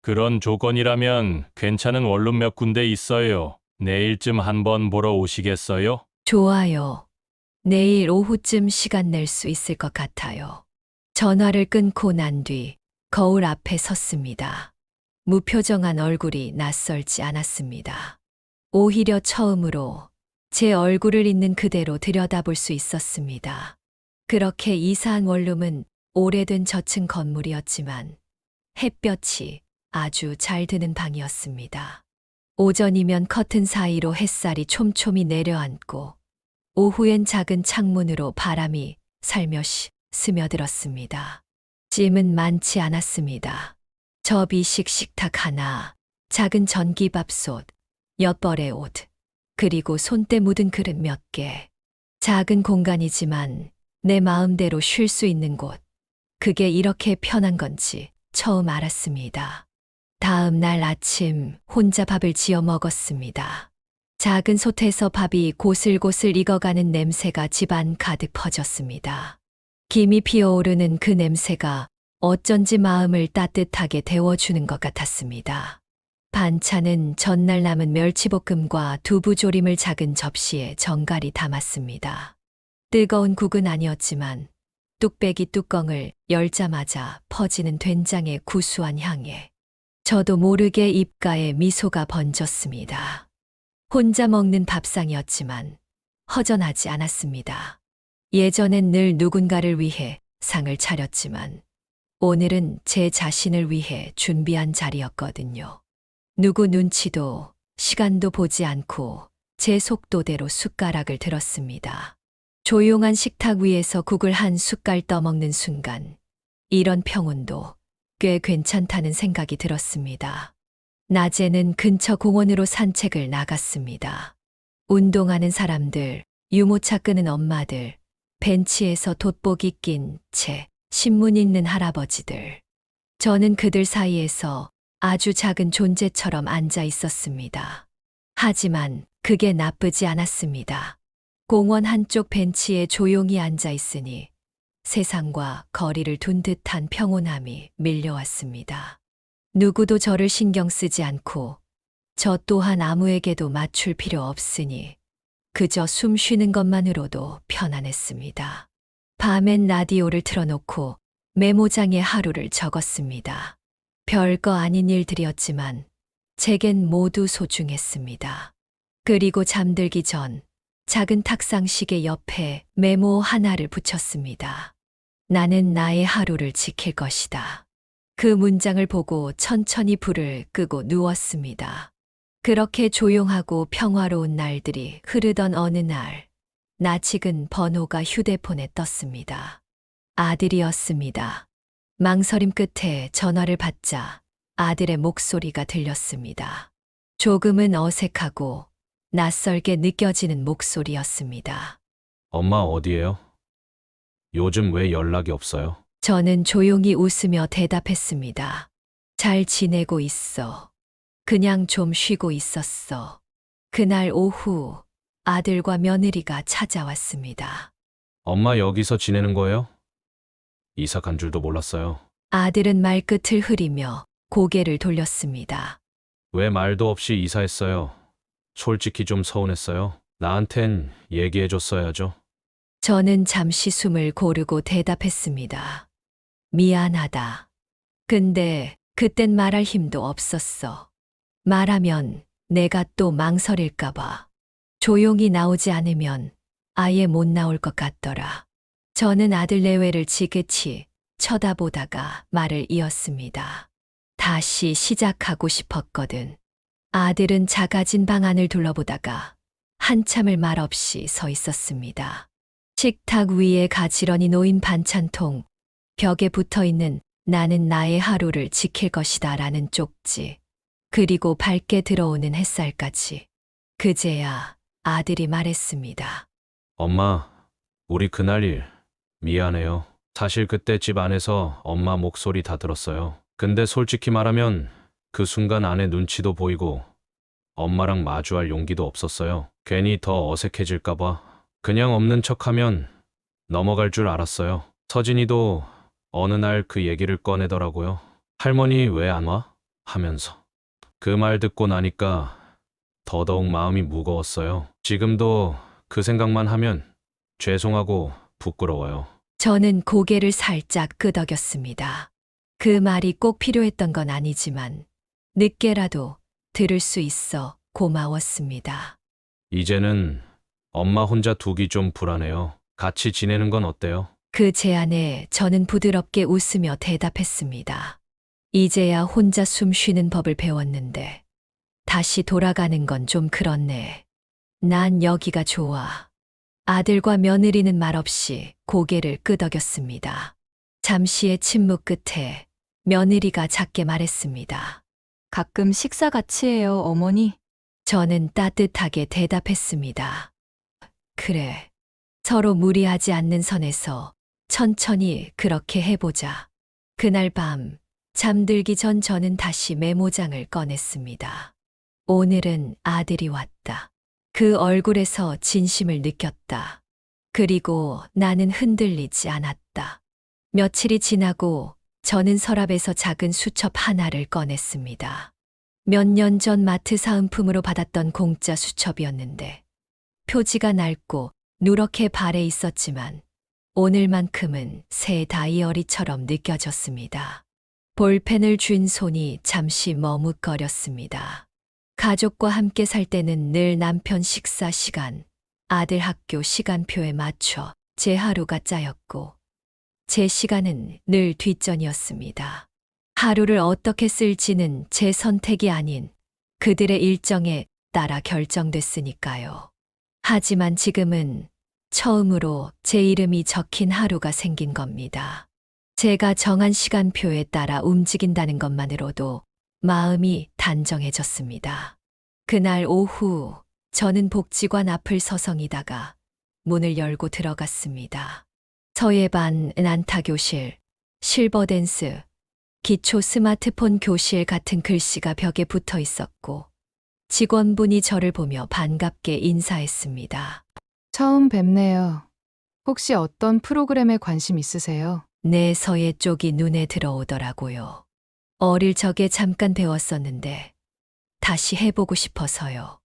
[SPEAKER 2] 그런 조건이라면 괜찮은 원룸 몇 군데 있어요. 내일쯤 한번 보러 오시겠어요?
[SPEAKER 1] 좋아요. 내일 오후쯤 시간 낼 수 있을 것 같아요. 전화를 끊고 난 뒤 거울 앞에 섰습니다. 무표정한 얼굴이 낯설지 않았습니다. 오히려 처음으로 제 얼굴을 있는 그대로 들여다볼 수 있었습니다. 그렇게 이사한 원룸은 오래된 저층 건물이었지만 햇볕이 아주 잘 드는 방이었습니다. 오전이면 커튼 사이로 햇살이 촘촘히 내려앉고 오후엔 작은 창문으로 바람이 살며시 스며들었습니다. 짐은 많지 않았습니다. 접이식 식탁 하나, 작은 전기밥솥, 몇 벌의 옷, 그리고 손때 묻은 그릇 몇 개. 작은 공간이지만 내 마음대로 쉴 수 있는 곳. 그게 이렇게 편한 건지 처음 알았습니다. 다음 날 아침 혼자 밥을 지어 먹었습니다. 작은 솥에서 밥이 고슬고슬 익어가는 냄새가 집안 가득 퍼졌습니다. 김이 피어오르는 그 냄새가 어쩐지 마음을 따뜻하게 데워주는 것 같았습니다. 반찬은 전날 남은 멸치볶음과 두부조림을 작은 접시에 정갈히 담았습니다. 뜨거운 국은 아니었지만 뚝배기 뚜껑을 열자마자 퍼지는 된장의 구수한 향에 저도 모르게 입가에 미소가 번졌습니다. 혼자 먹는 밥상이었지만 허전하지 않았습니다. 예전엔 늘 누군가를 위해 상을 차렸지만 오늘은 제 자신을 위해 준비한 자리였거든요. 누구 눈치도 시간도 보지 않고 제 속도대로 숟가락을 들었습니다. 조용한 식탁 위에서 국을 한 숟갈 떠먹는 순간 이런 평온도 꽤 괜찮다는 생각이 들었습니다. 낮에는 근처 공원으로 산책을 나갔습니다. 운동하는 사람들, 유모차 끄는 엄마들, 벤치에서 돋보기 낀 채 신문 읽는 할아버지들. 저는 그들 사이에서 아주 작은 존재처럼 앉아 있었습니다. 하지만 그게 나쁘지 않았습니다. 공원 한쪽 벤치에 조용히 앉아 있으니 세상과 거리를 둔 듯한 평온함이 밀려왔습니다. 누구도 저를 신경 쓰지 않고 저 또한 아무에게도 맞출 필요 없으니 그저 숨 쉬는 것만으로도 편안했습니다. 밤엔 라디오를 틀어놓고 메모장에 하루를 적었습니다. 별거 아닌 일들이었지만 제겐 모두 소중했습니다. 그리고 잠들기 전 작은 탁상시계 옆에 메모 하나를 붙였습니다. 나는 나의 하루를 지킬 것이다. 그 문장을 보고 천천히 불을 끄고 누웠습니다. 그렇게 조용하고 평화로운 날들이 흐르던 어느 날, 낯익은 번호가 휴대폰에 떴습니다. 아들이었습니다. 망설임 끝에 전화를 받자 아들의 목소리가 들렸습니다. 조금은 어색하고 낯설게 느껴지는 목소리였습니다.
[SPEAKER 5] 엄마 어디에요? 요즘 왜 연락이 없어요?
[SPEAKER 1] 저는 조용히 웃으며 대답했습니다. 잘 지내고 있어. 그냥 좀 쉬고 있었어. 그날 오후 아들과 며느리가 찾아왔습니다.
[SPEAKER 5] 엄마 여기서 지내는 거예요? 이사 간 줄도 몰랐어요.
[SPEAKER 1] 아들은 말끝을 흐리며 고개를 돌렸습니다.
[SPEAKER 5] 왜 말도 없이 이사했어요? 솔직히 좀 서운했어요. 나한텐 얘기해줬어야죠.
[SPEAKER 1] 저는 잠시 숨을 고르고 대답했습니다. 미안하다. 근데 그땐 말할 힘도 없었어. 말하면 내가 또 망설일까봐. 조용히 나오지 않으면 아예 못 나올 것 같더라. 저는 아들 내외를 지그치 쳐다보다가 말을 이었습니다. 다시 시작하고 싶었거든. 아들은 작아진 방 안을 둘러보다가 한참을 말없이 서 있었습니다. 식탁 위에 가지런히 놓인 반찬통, 벽에 붙어있는 나는 나의 하루를 지킬 것이다 라는 쪽지, 그리고 밝게 들어오는 햇살까지. 그제야 아들이 말했습니다.
[SPEAKER 5] 엄마, 우리 그날 일 미안해요. 사실 그때 집 안에서 엄마 목소리 다 들었어요. 근데 솔직히 말하면 그 순간 안에 눈치도 보이고 엄마랑 마주할 용기도 없었어요. 괜히 더 어색해질까봐. 그냥 없는 척하면 넘어갈 줄 알았어요. 서진이도 어느 날 그 얘기를 꺼내더라고요. 할머니 왜 안 와? 하면서. 그 말 듣고 나니까 더더욱 마음이 무거웠어요. 지금도 그 생각만 하면 죄송하고 부끄러워요.
[SPEAKER 1] 저는 고개를 살짝 끄덕였습니다. 그 말이 꼭 필요했던 건 아니지만 늦게라도 들을 수 있어 고마웠습니다.
[SPEAKER 5] 이제는 엄마 혼자 두기 좀 불안해요. 같이 지내는 건 어때요?
[SPEAKER 1] 그 제안에 저는 부드럽게 웃으며 대답했습니다. 이제야 혼자 숨 쉬는 법을 배웠는데 다시 돌아가는 건 좀 그렇네. 난 여기가 좋아. 아들과 며느리는 말없이 고개를 끄덕였습니다. 잠시의 침묵 끝에 며느리가 작게 말했습니다.
[SPEAKER 4] 가끔 식사 같이 해요, 어머니.
[SPEAKER 1] 저는 따뜻하게 대답했습니다. 그래. 서로 무리하지 않는 선에서 천천히 그렇게 해보자. 그날 밤 잠들기 전 저는 다시 메모장을 꺼냈습니다. 오늘은 아들이 왔다. 그 얼굴에서 진심을 느꼈다. 그리고 나는 흔들리지 않았다. 며칠이 지나고 저는 서랍에서 작은 수첩 하나를 꺼냈습니다. 몇 년 전 마트 사은품으로 받았던 공짜 수첩이었는데 표지가 낡고 누렇게 발에 있었지만 오늘만큼은 새 다이어리처럼 느껴졌습니다. 볼펜을 쥔 손이 잠시 머뭇거렸습니다. 가족과 함께 살 때는 늘 남편 식사 시간, 아들 학교 시간표에 맞춰 제 하루가 짜였고 제 시간은 늘 뒷전이었습니다. 하루를 어떻게 쓸지는 제 선택이 아닌 그들의 일정에 따라 결정됐으니까요. 하지만 지금은 처음으로 제 이름이 적힌 하루가 생긴 겁니다. 제가 정한 시간표에 따라 움직인다는 것만으로도 마음이 단정해졌습니다. 그날 오후 저는 복지관 앞을 서성이다가 문을 열고 들어갔습니다. 서예반, 난타교실, 실버댄스, 기초 스마트폰 교실 같은 글씨가 벽에 붙어 있었고 직원분이 저를 보며 반갑게 인사했습니다.
[SPEAKER 6] 처음 뵙네요. 혹시 어떤 프로그램에 관심 있으세요?
[SPEAKER 1] 내 서예 쪽이 눈에 들어오더라고요. 어릴 적에 잠깐 배웠었는데 다시 해보고 싶어서요.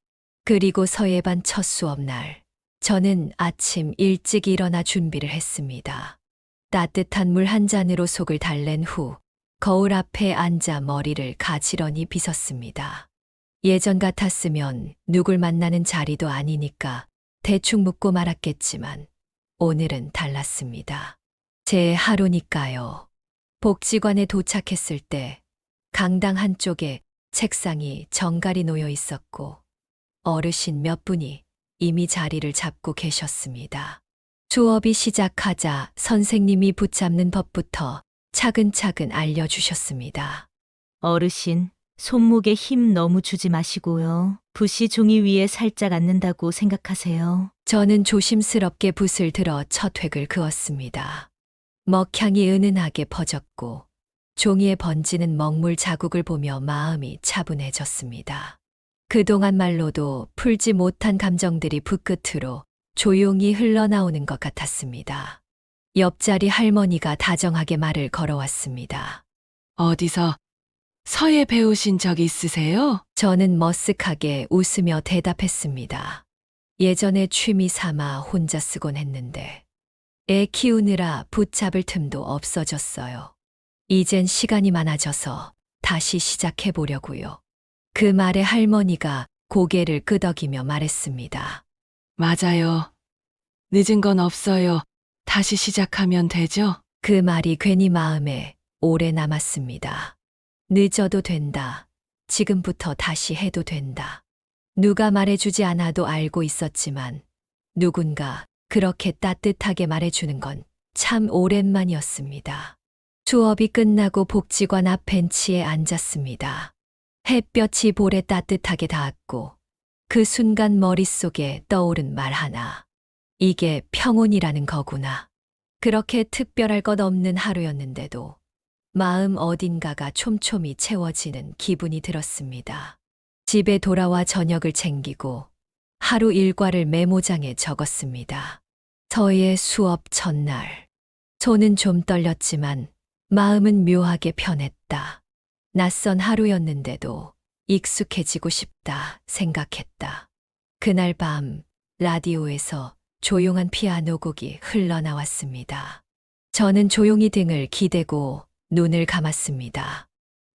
[SPEAKER 1] 그리고 서예반 첫 수업 날 저는 아침 일찍 일어나 준비를 했습니다. 따뜻한 물 한 잔으로 속을 달랜 후 거울 앞에 앉아 머리를 가지런히 빗었습니다. 예전 같았으면 누굴 만나는 자리도 아니니까 대충 묻고 말았겠지만 오늘은 달랐습니다. 제 하루니까요. 복지관에 도착했을 때 강당 한쪽에 책상이 정갈이 놓여 있었고 어르신 몇 분이 이미 자리를 잡고 계셨습니다. 수업이 시작하자 선생님이 붙잡는 법부터 차근차근 알려주셨습니다.
[SPEAKER 8] 어르신, 손목에 힘 너무 주지 마시고요. 붓이 종이 위에 살짝 앉는다고 생각하세요.
[SPEAKER 1] 저는 조심스럽게 붓을 들어 첫 획을 그었습니다. 먹향이 은은하게 퍼졌고 종이에 번지는 먹물 자국을 보며 마음이 차분해졌습니다. 그동안 말로도 풀지 못한 감정들이 붓끝으로 조용히 흘러나오는 것 같았습니다. 옆자리 할머니가 다정하게 말을 걸어왔습니다.
[SPEAKER 9] 어디서 서예 배우신 적 있으세요?
[SPEAKER 1] 저는 머쓱하게 웃으며 대답했습니다. 예전에 취미 삼아 혼자 쓰곤 했는데 애 키우느라 붙잡을 틈도 없어졌어요. 이젠 시간이 많아져서 다시 시작해보려고요. 그 말에 할머니가 고개를 끄덕이며 말했습니다.
[SPEAKER 9] 맞아요. 늦은 건 없어요. 다시 시작하면 되죠?
[SPEAKER 1] 그 말이 괜히 마음에 오래 남았습니다. 늦어도 된다. 지금부터 다시 해도 된다. 누가 말해주지 않아도 알고 있었지만 누군가 그렇게 따뜻하게 말해주는 건 참 오랜만이었습니다. 수업이 끝나고 복지관 앞 벤치에 앉았습니다. 햇볕이 볼에 따뜻하게 닿았고 그 순간 머릿속에 떠오른 말 하나. 이게 평온이라는 거구나. 그렇게 특별할 것 없는 하루였는데도 마음 어딘가가 촘촘히 채워지는 기분이 들었습니다. 집에 돌아와 저녁을 챙기고 하루 일과를 메모장에 적었습니다. 저의 수업 첫날. 손은 좀 떨렸지만 마음은 묘하게 편했다. 낯선 하루였는데도 익숙해지고 싶다 생각했다. 그날 밤 라디오에서 조용한 피아노 곡이 흘러나왔습니다. 저는 조용히 등을 기대고 눈을 감았습니다.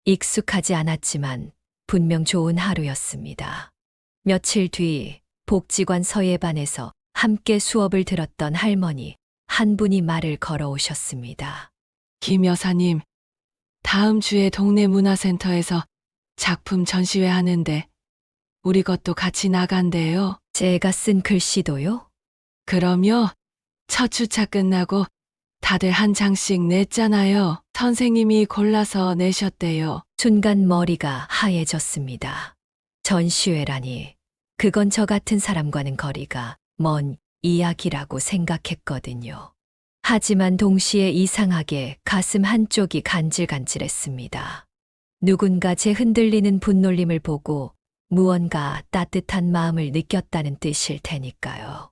[SPEAKER 1] 익숙하지 않았지만 분명 좋은 하루였습니다. 며칠 뒤 복지관 서예반에서 함께 수업을 들었던 할머니 한 분이 말을 걸어오셨습니다.
[SPEAKER 9] 김 여사님, 다음 주에 동네 문화센터에서 작품 전시회 하는데 우리 것도 같이 나간대요.
[SPEAKER 1] 제가 쓴 글씨도요?
[SPEAKER 9] 그럼요. 첫 주차 끝나고 다들 한 장씩 냈잖아요. 선생님이 골라서 내셨대요.
[SPEAKER 1] 순간 머리가 하얘졌습니다. 전시회라니, 그건 저 같은 사람과는 거리가 먼 이야기라고 생각했거든요. 하지만 동시에 이상하게 가슴 한쪽이 간질간질했습니다. 누군가 제 흔들리는 분놀림을 보고 무언가 따뜻한 마음을 느꼈다는 뜻일 테니까요.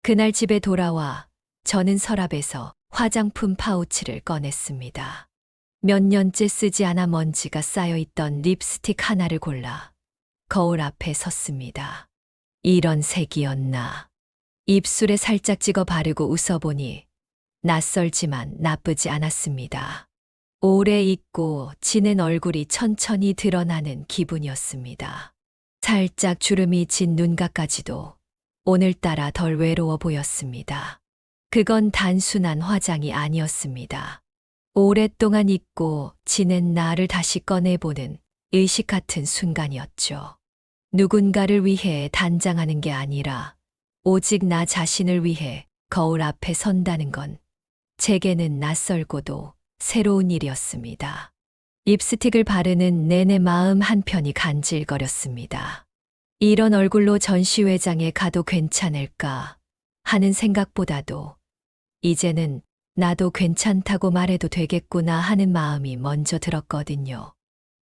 [SPEAKER 1] 그날 집에 돌아와 저는 서랍에서 화장품 파우치를 꺼냈습니다. 몇 년째 쓰지 않아 먼지가 쌓여있던 립스틱 하나를 골라 거울 앞에 섰습니다. 이런 색이었나. 입술에 살짝 찍어 바르고 웃어보니 낯설지만 나쁘지 않았습니다. 오래 잊고 지낸 얼굴이 천천히 드러나는 기분이었습니다. 살짝 주름이 진 눈가까지도 오늘따라 덜 외로워 보였습니다. 그건 단순한 화장이 아니었습니다. 오랫동안 잊고 지낸 나를 다시 꺼내보는 의식 같은 순간이었죠. 누군가를 위해 단장하는 게 아니라 오직 나 자신을 위해 거울 앞에 선다는 건 제게는 낯설고도 새로운 일이었습니다. 립스틱을 바르는 내내 마음 한편이 간질거렸습니다. 이런 얼굴로 전시회장에 가도 괜찮을까 하는 생각보다도 이제는 나도 괜찮다고 말해도 되겠구나 하는 마음이 먼저 들었거든요.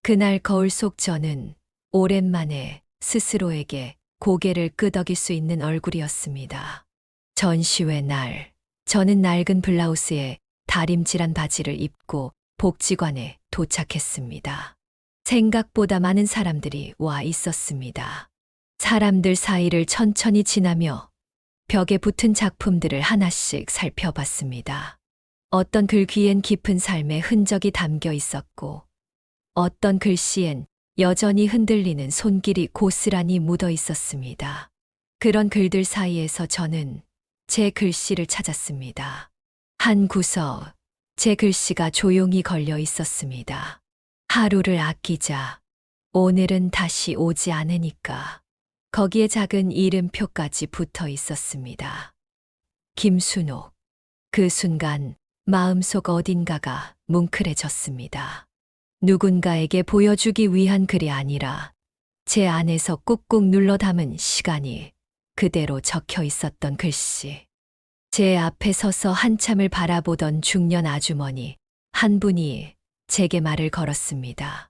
[SPEAKER 1] 그날 거울 속 저는 오랜만에 스스로에게 고개를 끄덕일 수 있는 얼굴이었습니다. 전시회 날, 저는 낡은 블라우스에 다림질한 바지를 입고 복지관에 도착했습니다. 생각보다 많은 사람들이 와 있었습니다. 사람들 사이를 천천히 지나며 벽에 붙은 작품들을 하나씩 살펴봤습니다. 어떤 글 귀엔 깊은 삶의 흔적이 담겨 있었고, 어떤 글씨엔 여전히 흔들리는 손길이 고스란히 묻어 있었습니다. 그런 글들 사이에서 저는 제 글씨를 찾았습니다. 한 구석, 제 글씨가 조용히 걸려 있었습니다. 하루를 아끼자. 오늘은 다시 오지 않으니까. 거기에 작은 이름표까지 붙어 있었습니다. 김순옥. 그 순간 마음속 어딘가가 뭉클해졌습니다. 누군가에게 보여주기 위한 글이 아니라 제 안에서 꾹꾹 눌러 담은 시간이 그대로 적혀 있었던 글씨. 제 앞에 서서 한참을 바라보던 중년 아주머니 한 분이 제게 말을 걸었습니다.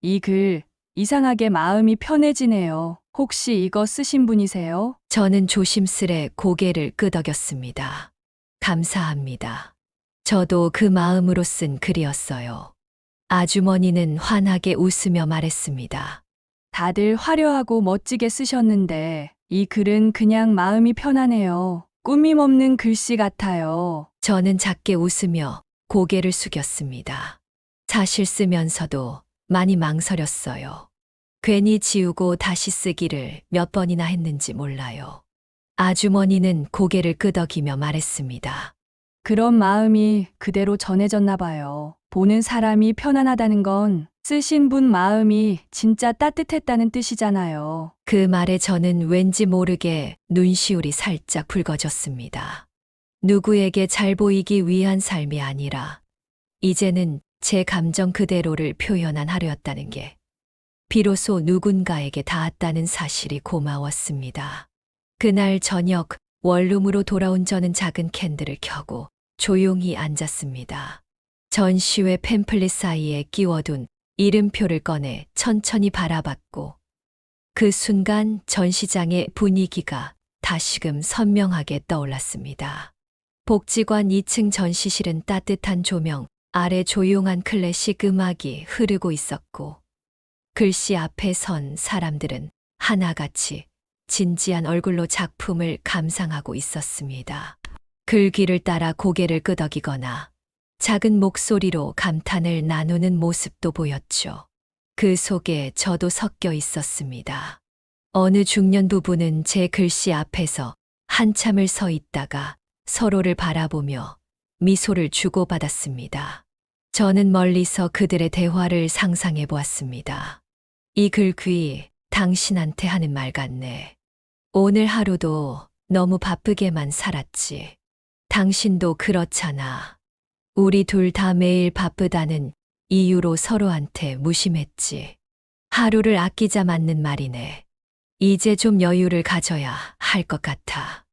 [SPEAKER 10] 이 글 이상하게 마음이 편해지네요. 혹시 이거 쓰신 분이세요?
[SPEAKER 1] 저는 조심스레 고개를 끄덕였습니다. 감사합니다. 저도 그 마음으로 쓴 글이었어요. 아주머니는 환하게 웃으며 말했습니다.
[SPEAKER 10] 다들 화려하고 멋지게 쓰셨는데 이 글은 그냥 마음이 편하네요. 꾸밈 없는 글씨 같아요.
[SPEAKER 1] 저는 작게 웃으며 고개를 숙였습니다. 사실 쓰면서도 많이 망설였어요. 괜히 지우고 다시 쓰기를 몇 번이나 했는지 몰라요. 아주머니는 고개를 끄덕이며 말했습니다.
[SPEAKER 10] 그런 마음이 그대로 전해졌나 봐요. 보는 사람이 편안하다는 건 쓰신 분 마음이 진짜 따뜻했다는 뜻이잖아요.
[SPEAKER 1] 그 말에 저는 왠지 모르게 눈시울이 살짝 붉어졌습니다. 누구에게 잘 보이기 위한 삶이 아니라 이제는 제 감정 그대로를 표현한 하루였다는 게 비로소 누군가에게 닿았다는 사실이 고마웠습니다. 그날 저녁 원룸으로 돌아온 저는 작은 캔들을 켜고 조용히 앉았습니다. 전시회 팸플릿 사이에 끼워둔 이름표를 꺼내 천천히 바라봤고 그 순간 전시장의 분위기가 다시금 선명하게 떠올랐습니다. 복지관 2층 전시실은 따뜻한 조명 아래 조용한 클래식 음악이 흐르고 있었고, 글씨 앞에 선 사람들은 하나같이 진지한 얼굴로 작품을 감상하고 있었습니다. 글귀를 따라 고개를 끄덕이거나 작은 목소리로 감탄을 나누는 모습도 보였죠. 그 속에 저도 섞여 있었습니다. 어느 중년 부부는 제 글씨 앞에서 한참을 서 있다가 서로를 바라보며 미소를 주고받았습니다. 저는 멀리서 그들의 대화를 상상해 보았습니다. 이 글귀 당신한테 하는 말 같네. 오늘 하루도 너무 바쁘게만 살았지. 당신도 그렇잖아. 우리 둘 다 매일 바쁘다는 이유로 서로한테 무심했지. 하루를 아끼자 맞는 말이네. 이제 좀 여유를 가져야 할 것 같아.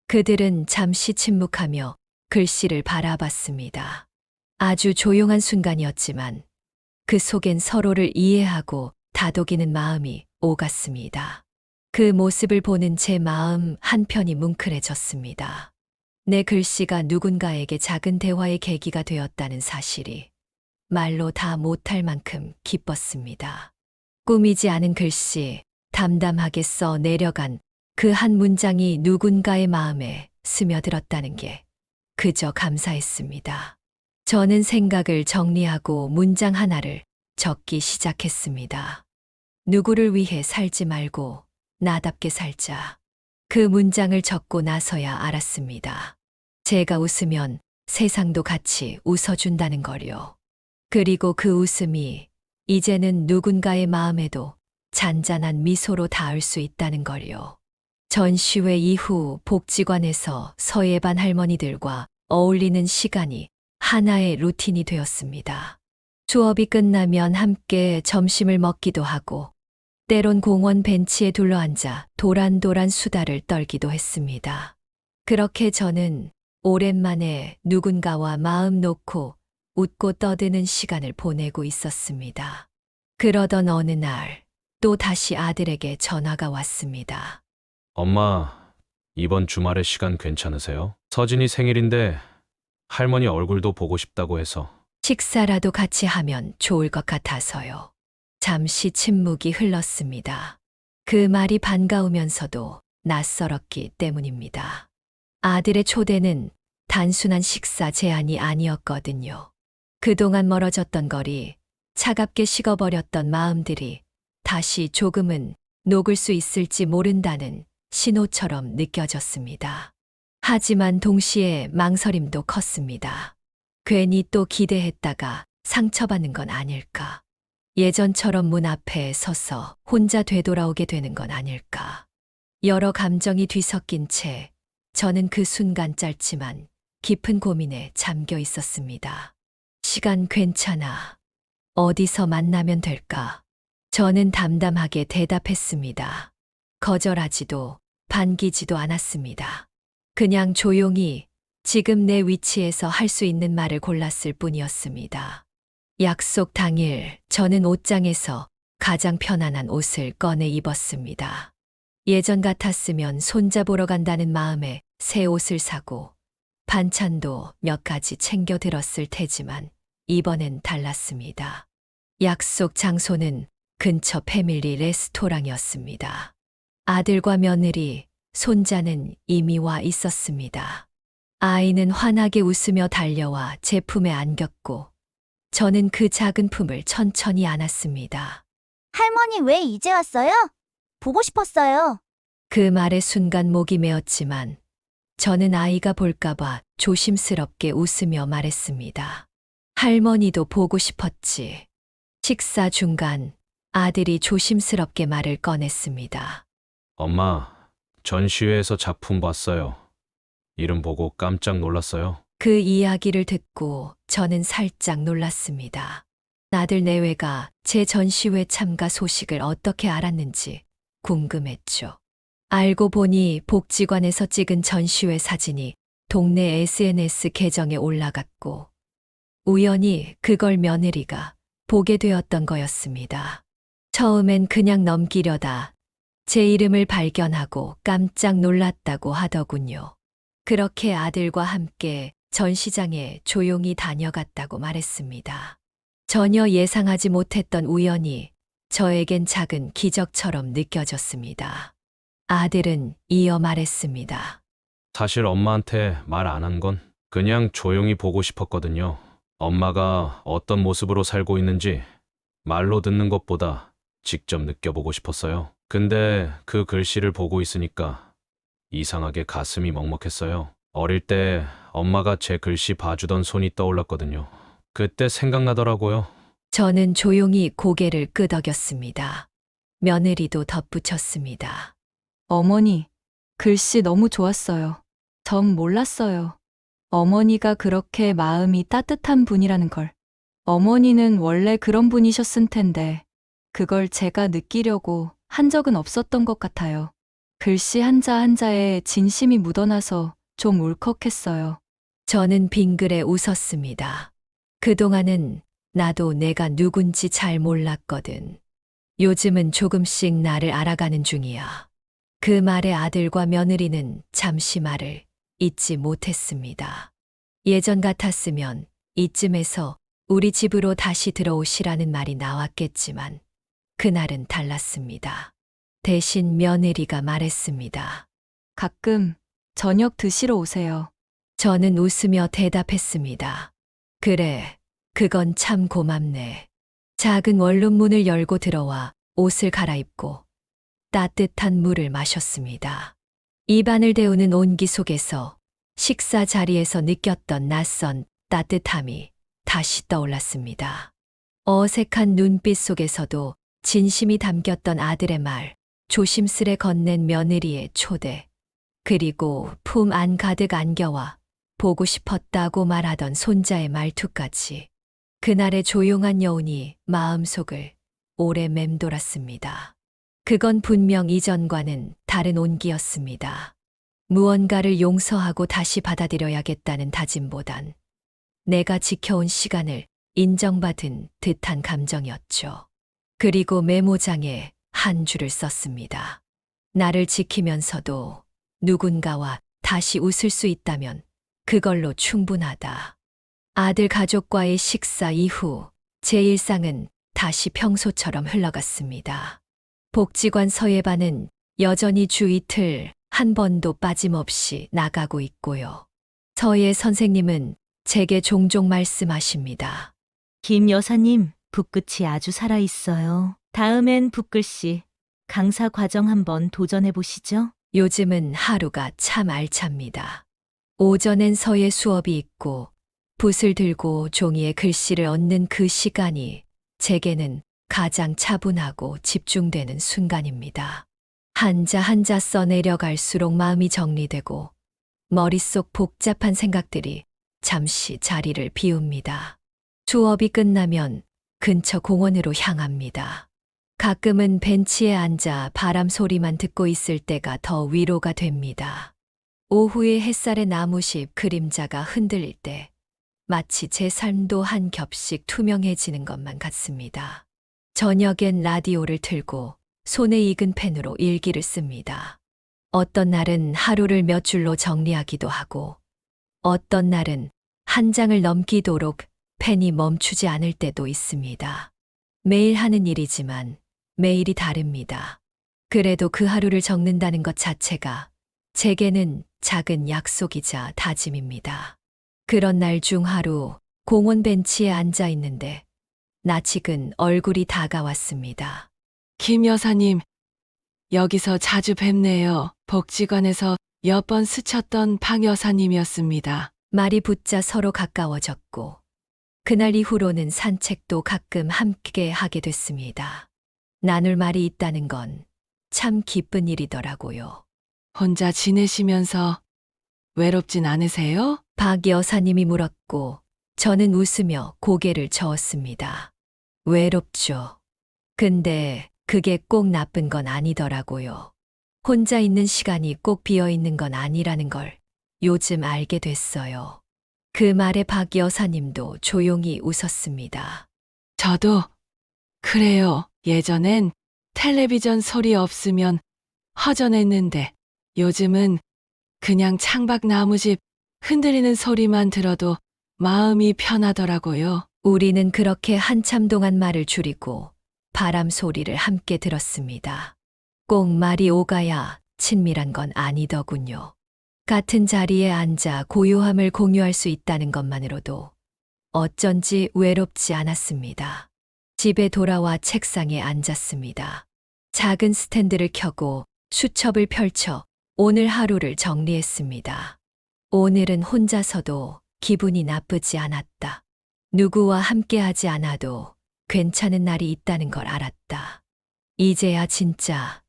[SPEAKER 1] 그들은 잠시 침묵하며 글씨를 바라봤습니다. 아주 조용한 순간이었지만 그 속엔 서로를 이해하고 다독이는 마음이 오갔습니다. 그 모습을 보는 제 마음 한편이 뭉클해졌습니다. 내 글씨가 누군가에게 작은 대화의 계기가 되었다는 사실이 말로 다 못할 만큼 기뻤습니다. 꾸미지 않은 글씨, 담담하게 써 내려간 그 한 문장이 누군가의 마음에 스며들었다는 게 그저 감사했습니다. 저는 생각을 정리하고 문장 하나를 적기 시작했습니다. 누구를 위해 살지 말고 나답게 살자. 그 문장을 적고 나서야 알았습니다. 제가 웃으면 세상도 같이 웃어준다는 거요. 그리고 그 웃음이 이제는 누군가의 마음에도 잔잔한 미소로 닿을 수 있다는 거요. 전시회 이후 복지관에서 서예반 할머니들과 어울리는 시간이 하나의 루틴이 되었습니다. 수업이 끝나면 함께 점심을 먹기도 하고, 때론 공원 벤치에 둘러앉아 도란도란 수다를 떨기도 했습니다. 그렇게 저는 오랜만에 누군가와 마음 놓고 웃고 떠드는 시간을 보내고 있었습니다. 그러던 어느 날, 또 다시 아들에게 전화가 왔습니다.
[SPEAKER 5] 엄마, 이번 주말에 시간 괜찮으세요? 서진이 생일인데 할머니 얼굴도 보고 싶다고 해서.
[SPEAKER 1] 식사라도 같이 하면 좋을 것 같아서요. 잠시 침묵이 흘렀습니다. 그 말이 반가우면서도 낯설었기 때문입니다. 아들의 초대는 단순한 식사 제안이 아니었거든요. 그동안 멀어졌던 거리, 차갑게 식어버렸던 마음들이 다시 조금은 녹을 수 있을지 모른다는 신호처럼 느껴졌습니다. 하지만 동시에 망설임도 컸습니다. 괜히 또 기대했다가 상처받는 건 아닐까. 예전처럼 문 앞에 서서 혼자 되돌아오게 되는 건 아닐까. 여러 감정이 뒤섞인 채 저는 그 순간 짧지만 깊은 고민에 잠겨 있었습니다. 시간 괜찮아. 어디서 만나면 될까? 저는 담담하게 대답했습니다. 거절하지도 반기지도 않았습니다. 그냥 조용히 지금 내 위치에서 할 수 있는 말을 골랐을 뿐이었습니다. 약속 당일 저는 옷장에서 가장 편안한 옷을 꺼내 입었습니다. 예전 같았으면 손잡으러 간다는 마음에 새 옷을 사고 반찬도 몇 가지 챙겨 들었을 테지만 이번엔 달랐습니다. 약속 장소는 근처 패밀리 레스토랑이었습니다. 아들과 며느리, 손자는 이미 와 있었습니다. 아이는 환하게 웃으며 달려와 제 품에 안겼고 저는 그 작은 품을 천천히 안았습니다.
[SPEAKER 3] 할머니 왜 이제 왔어요? 보고 싶었어요.
[SPEAKER 1] 그 말에 순간 목이 메었지만 저는 아이가 볼까봐 조심스럽게 웃으며 말했습니다. 할머니도 보고 싶었지. 식사 중간 아들이 조심스럽게 말을 꺼냈습니다.
[SPEAKER 5] 엄마, 전시회에서 작품 봤어요. 이름 보고 깜짝 놀랐어요.
[SPEAKER 1] 그 이야기를 듣고 저는 살짝 놀랐습니다. 아들 내외가 제 전시회 참가 소식을 어떻게 알았는지 궁금했죠. 알고 보니 복지관에서 찍은 전시회 사진이 동네 SNS 계정에 올라갔고 우연히 그걸 며느리가 보게 되었던 거였습니다. 처음엔 그냥 넘기려다 제 이름을 발견하고 깜짝 놀랐다고 하더군요. 그렇게 아들과 함께 전시장에 조용히 다녀갔다고 말했습니다. 전혀 예상하지 못했던 우연이 저에겐 작은 기적처럼 느껴졌습니다. 아들은 이어 말했습니다.
[SPEAKER 5] 사실 엄마한테 말 안 한 건 그냥 조용히 보고 싶었거든요. 엄마가 어떤 모습으로 살고 있는지 말로 듣는 것보다 직접 느껴보고 싶었어요. 근데 그 글씨를 보고 있으니까 이상하게 가슴이 먹먹했어요. 어릴 때 엄마가 제 글씨 봐주던 손이 떠올랐거든요. 그때 생각나더라고요.
[SPEAKER 1] 저는 조용히 고개를 끄덕였습니다. 며느리도 덧붙였습니다.
[SPEAKER 4] 어머니, 글씨 너무 좋았어요. 전 몰랐어요. 어머니가 그렇게 마음이 따뜻한 분이라는 걸. 어머니는 원래 그런 분이셨을 텐데, 그걸 제가 느끼려고 한 적은 없었던 것 같아요. 글씨 한자 한자에 진심이 묻어나서 좀 울컥했어요.
[SPEAKER 1] 저는 빙그레 웃었습니다. 그동안은 나도 내가 누군지 잘 몰랐거든. 요즘은 조금씩 나를 알아가는 중이야. 그 말에 아들과 며느리는 잠시 말을 잊지 못했습니다. 예전 같았으면 이쯤에서 우리 집으로 다시 들어오시라는 말이 나왔겠지만 그날은 달랐습니다. 대신 며느리가 말했습니다.
[SPEAKER 4] 가끔 저녁 드시러 오세요.
[SPEAKER 1] 저는 웃으며 대답했습니다. 그래, 그건 참 고맙네. 작은 원룸문을 열고 들어와 옷을 갈아입고 따뜻한 물을 마셨습니다. 입안을 데우는 온기 속에서 식사 자리에서 느꼈던 낯선 따뜻함이 다시 떠올랐습니다. 어색한 눈빛 속에서도 진심이 담겼던 아들의 말, 조심스레 건넨 며느리의 초대, 그리고 품 안 가득 안겨와 보고 싶었다고 말하던 손자의 말투까지 그날의 조용한 여운이 마음속을 오래 맴돌았습니다. 그건 분명 이전과는 다른 온기였습니다. 무언가를 용서하고 다시 받아들여야겠다는 다짐보단 내가 지켜온 시간을 인정받은 듯한 감정이었죠. 그리고 메모장에 한 줄을 썼습니다. 나를 지키면서도 누군가와 다시 웃을 수 있다면 그걸로 충분하다. 아들 가족과의 식사 이후 제 일상은 다시 평소처럼 흘러갔습니다. 복지관 서예반은 여전히 주 이틀 한 번도 빠짐없이 나가고 있고요. 서예 선생님은 제게 종종 말씀하십니다.
[SPEAKER 8] 김 여사님, 붓끝이 아주 살아있어요. 다음엔 붓글씨 강사 과정 한번 도전해 보시죠.
[SPEAKER 1] 요즘은 하루가 참 알찹니다. 오전엔 서예 수업이 있고 붓을 들고 종이에 글씨를 얻는 그 시간이 제게는 가장 차분하고 집중되는 순간입니다. 한자 한자 써내려갈수록 마음이 정리되고 머릿속 복잡한 생각들이 잠시 자리를 비웁니다. 수업이 끝나면 근처 공원으로 향합니다. 가끔은 벤치에 앉아 바람 소리만 듣고 있을 때가 더 위로가 됩니다. 오후에 햇살의 나무잎 그림자가 흔들릴 때 마치 제 삶도 한 겹씩 투명해지는 것만 같습니다. 저녁엔 라디오를 틀고 손에 익은 펜으로 일기를 씁니다. 어떤 날은 하루를 몇 줄로 정리하기도 하고 어떤 날은 한 장을 넘기도록 펜이 멈추지 않을 때도 있습니다. 매일 하는 일이지만 매일이 다릅니다. 그래도 그 하루를 적는다는 것 자체가 제게는 작은 약속이자 다짐입니다. 그런 날 중 하루 공원 벤치에 앉아 있는데 낯익은 얼굴이 다가왔습니다.
[SPEAKER 9] 김 여사님, 여기서 자주 뵙네요. 복지관에서 몇 번 스쳤던 박 여사님이었습니다.
[SPEAKER 1] 말이 붙자 서로 가까워졌고 그날 이후로는 산책도 가끔 함께 하게 됐습니다. 나눌 말이 있다는 건 참 기쁜 일이더라고요.
[SPEAKER 9] 혼자 지내시면서 외롭진 않으세요?
[SPEAKER 1] 박 여사님이 물었고 저는 웃으며 고개를 저었습니다. 외롭죠. 근데 그게 꼭 나쁜 건 아니더라고요. 혼자 있는 시간이 꼭 비어 있는 건 아니라는 걸 요즘 알게 됐어요. 그 말에 박 여사님도 조용히 웃었습니다.
[SPEAKER 9] 저도 그래요. 예전엔 텔레비전 소리 없으면 허전했는데 요즘은 그냥 창밖 나무집 흔들리는 소리만 들어도 마음이 편하더라고요.
[SPEAKER 1] 우리는 그렇게 한참 동안 말을 줄이고 바람 소리를 함께 들었습니다. 꼭 말이 오가야 친밀한 건 아니더군요. 같은 자리에 앉아 고요함을 공유할 수 있다는 것만으로도 어쩐지 외롭지 않았습니다. 집에 돌아와 책상에 앉았습니다. 작은 스탠드를 켜고 수첩을 펼쳐 오늘 하루를 정리했습니다. 오늘은 혼자서도 기분이 나쁘지 않았다. 누구와 함께하지 않아도 괜찮은 날이 있다는 걸 알았다. 이제야 진짜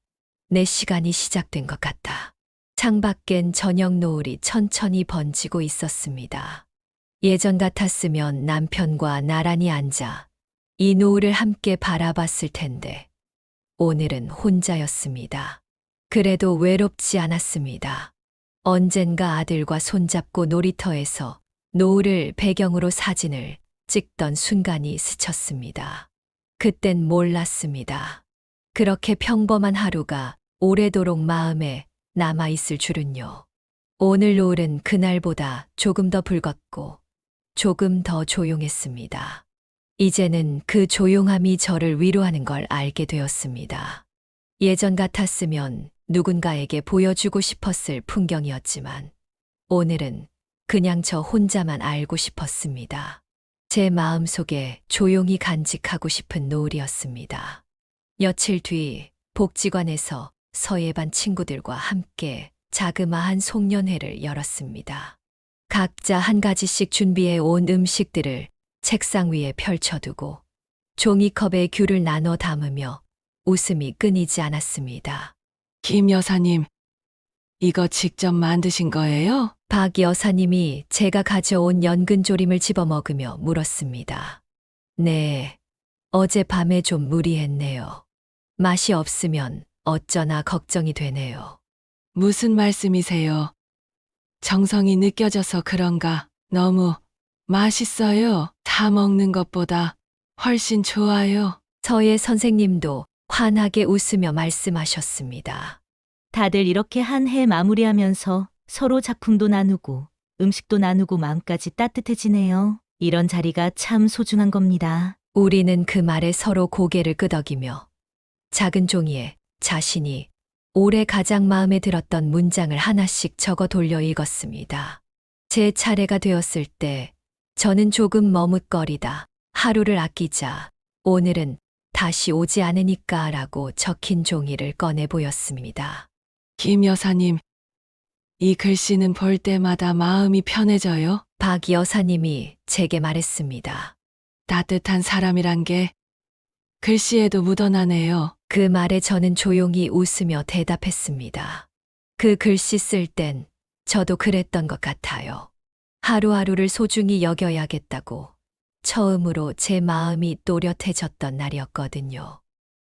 [SPEAKER 1] 내 시간이 시작된 것 같다. 창밖엔 저녁 노을이 천천히 번지고 있었습니다. 예전 같았으면 남편과 나란히 앉아 이 노을을 함께 바라봤을 텐데 오늘은 혼자였습니다. 그래도 외롭지 않았습니다. 언젠가 아들과 손잡고 놀이터에서 노을을 배경으로 사진을 찍던 순간이 스쳤습니다. 그땐 몰랐습니다. 그렇게 평범한 하루가 오래도록 마음에 남아있을 줄은요. 오늘 노을은 그날보다 조금 더 붉었고 조금 더 조용했습니다. 이제는 그 조용함이 저를 위로하는 걸 알게 되었습니다. 예전 같았으면 누군가에게 보여주고 싶었을 풍경이었지만 오늘은 그냥 저 혼자만 알고 싶었습니다. 제 마음속에 조용히 간직하고 싶은 노을이었습니다. 며칠 뒤 복지관에서 서예반 친구들과 함께 자그마한 송년회를 열었습니다. 각자 한 가지씩 준비해 온 음식들을 책상 위에 펼쳐두고 종이컵에 귤을 나눠 담으며 웃음이 끊이지 않았습니다.
[SPEAKER 9] 김 여사님, 이거 직접 만드신 거예요?
[SPEAKER 1] 박 여사님이 제가 가져온 연근조림을 집어먹으며 물었습니다. 네, 어젯밤에 좀 무리했네요. 맛이 없으면 어쩌나 걱정이 되네요.
[SPEAKER 9] 무슨 말씀이세요? 정성이 느껴져서 그런가 너무 맛있어요. 다 먹는 것보다 훨씬 좋아요.
[SPEAKER 1] 서예 선생님도 환하게 웃으며 말씀하셨습니다.
[SPEAKER 8] 다들 이렇게 한 해 마무리하면서 서로 작품도 나누고 음식도 나누고 마음까지 따뜻해지네요. 이런 자리가 참 소중한 겁니다.
[SPEAKER 1] 우리는 그 말에 서로 고개를 끄덕이며 작은 종이에 자신이 올해 가장 마음에 들었던 문장을 하나씩 적어 돌려 읽었습니다. 제 차례가 되었을 때 저는 조금 머뭇거리다 하루를 아끼자 오늘은 다시 오지 않으니까 라고 적힌 종이를 꺼내 보였습니다.
[SPEAKER 9] 김 여사님, 이 글씨는 볼 때마다 마음이 편해져요.
[SPEAKER 1] 박 여사님이 제게 말했습니다.
[SPEAKER 9] 따뜻한 사람이란 게 글씨에도 묻어나네요.
[SPEAKER 1] 그 말에 저는 조용히 웃으며 대답했습니다. 그 글씨 쓸 땐 저도 그랬던 것 같아요. 하루하루를 소중히 여겨야겠다고 처음으로 제 마음이 또렷해졌던 날이었거든요.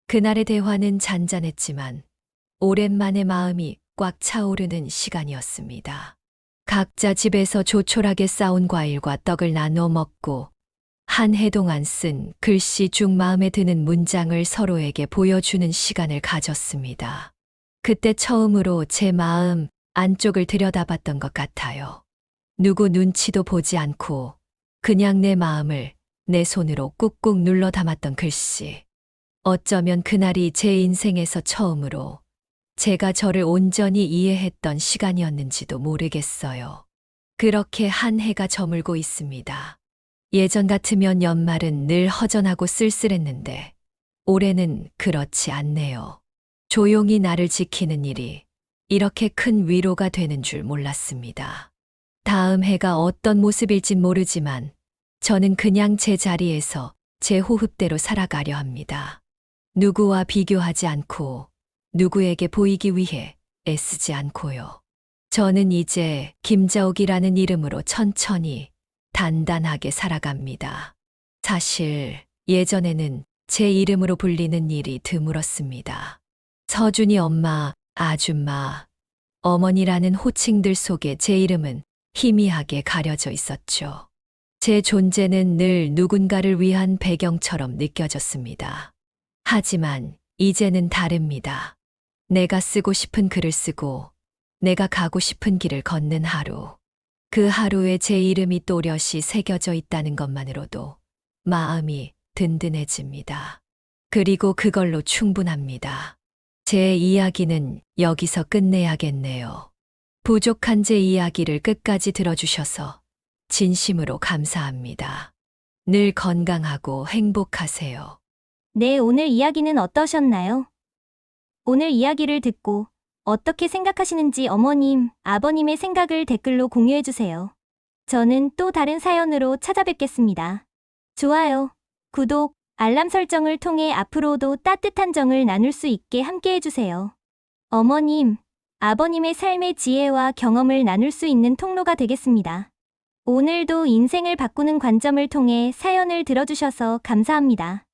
[SPEAKER 1] 그날의 대화는 잔잔했지만 오랜만에 마음이 꽉 차오르는 시간이었습니다. 각자 집에서 조촐하게 싸온 과일과 떡을 나눠 먹고 한 해 동안 쓴 글씨 중 마음에 드는 문장을 서로에게 보여주는 시간을 가졌습니다. 그때 처음으로 제 마음 안쪽을 들여다봤던 것 같아요. 누구 눈치도 보지 않고 그냥 내 마음을 내 손으로 꾹꾹 눌러 담았던 글씨. 어쩌면 그날이 제 인생에서 처음으로 제가 저를 온전히 이해했던 시간이었는지도 모르겠어요. 그렇게 한 해가 저물고 있습니다. 예전 같으면 연말은 늘 허전하고 쓸쓸했는데 올해는 그렇지 않네요. 조용히 나를 지키는 일이 이렇게 큰 위로가 되는 줄 몰랐습니다. 다음 해가 어떤 모습일진 모르지만 저는 그냥 제 자리에서 제 호흡대로 살아가려 합니다. 누구와 비교하지 않고 누구에게 보이기 위해 애쓰지 않고요. 저는 이제 김자옥이라는 이름으로 천천히 단단하게 살아갑니다. 사실 예전에는 제 이름으로 불리는 일이 드물었습니다. 서준이 엄마, 아줌마, 어머니라는 호칭들 속에 제 이름은 희미하게 가려져 있었죠. 제 존재는 늘 누군가를 위한 배경처럼 느껴졌습니다. 하지만 이제는 다릅니다. 내가 쓰고 싶은 글을 쓰고 내가 가고 싶은 길을 걷는 하루. 그 하루에 제 이름이 또렷이 새겨져 있다는 것만으로도 마음이 든든해집니다. 그리고 그걸로 충분합니다. 제 이야기는 여기서 끝내야겠네요. 부족한 제 이야기를 끝까지 들어주셔서 진심으로 감사합니다. 늘 건강하고 행복하세요.
[SPEAKER 3] 네, 오늘 이야기는 어떠셨나요? 오늘 이야기를 듣고 어떻게 생각하시는지 어머님, 아버님의 생각을 댓글로 공유해주세요. 저는 또 다른 사연으로 찾아뵙겠습니다. 좋아요, 구독, 알람 설정을 통해 앞으로도 따뜻한 정을 나눌 수 있게 함께 해주세요. 어머님, 아버님의 삶의 지혜와 경험을 나눌 수 있는 통로가 되겠습니다. 오늘도 인생을 바꾸는 관점을 통해 사연을 들어주셔서 감사합니다.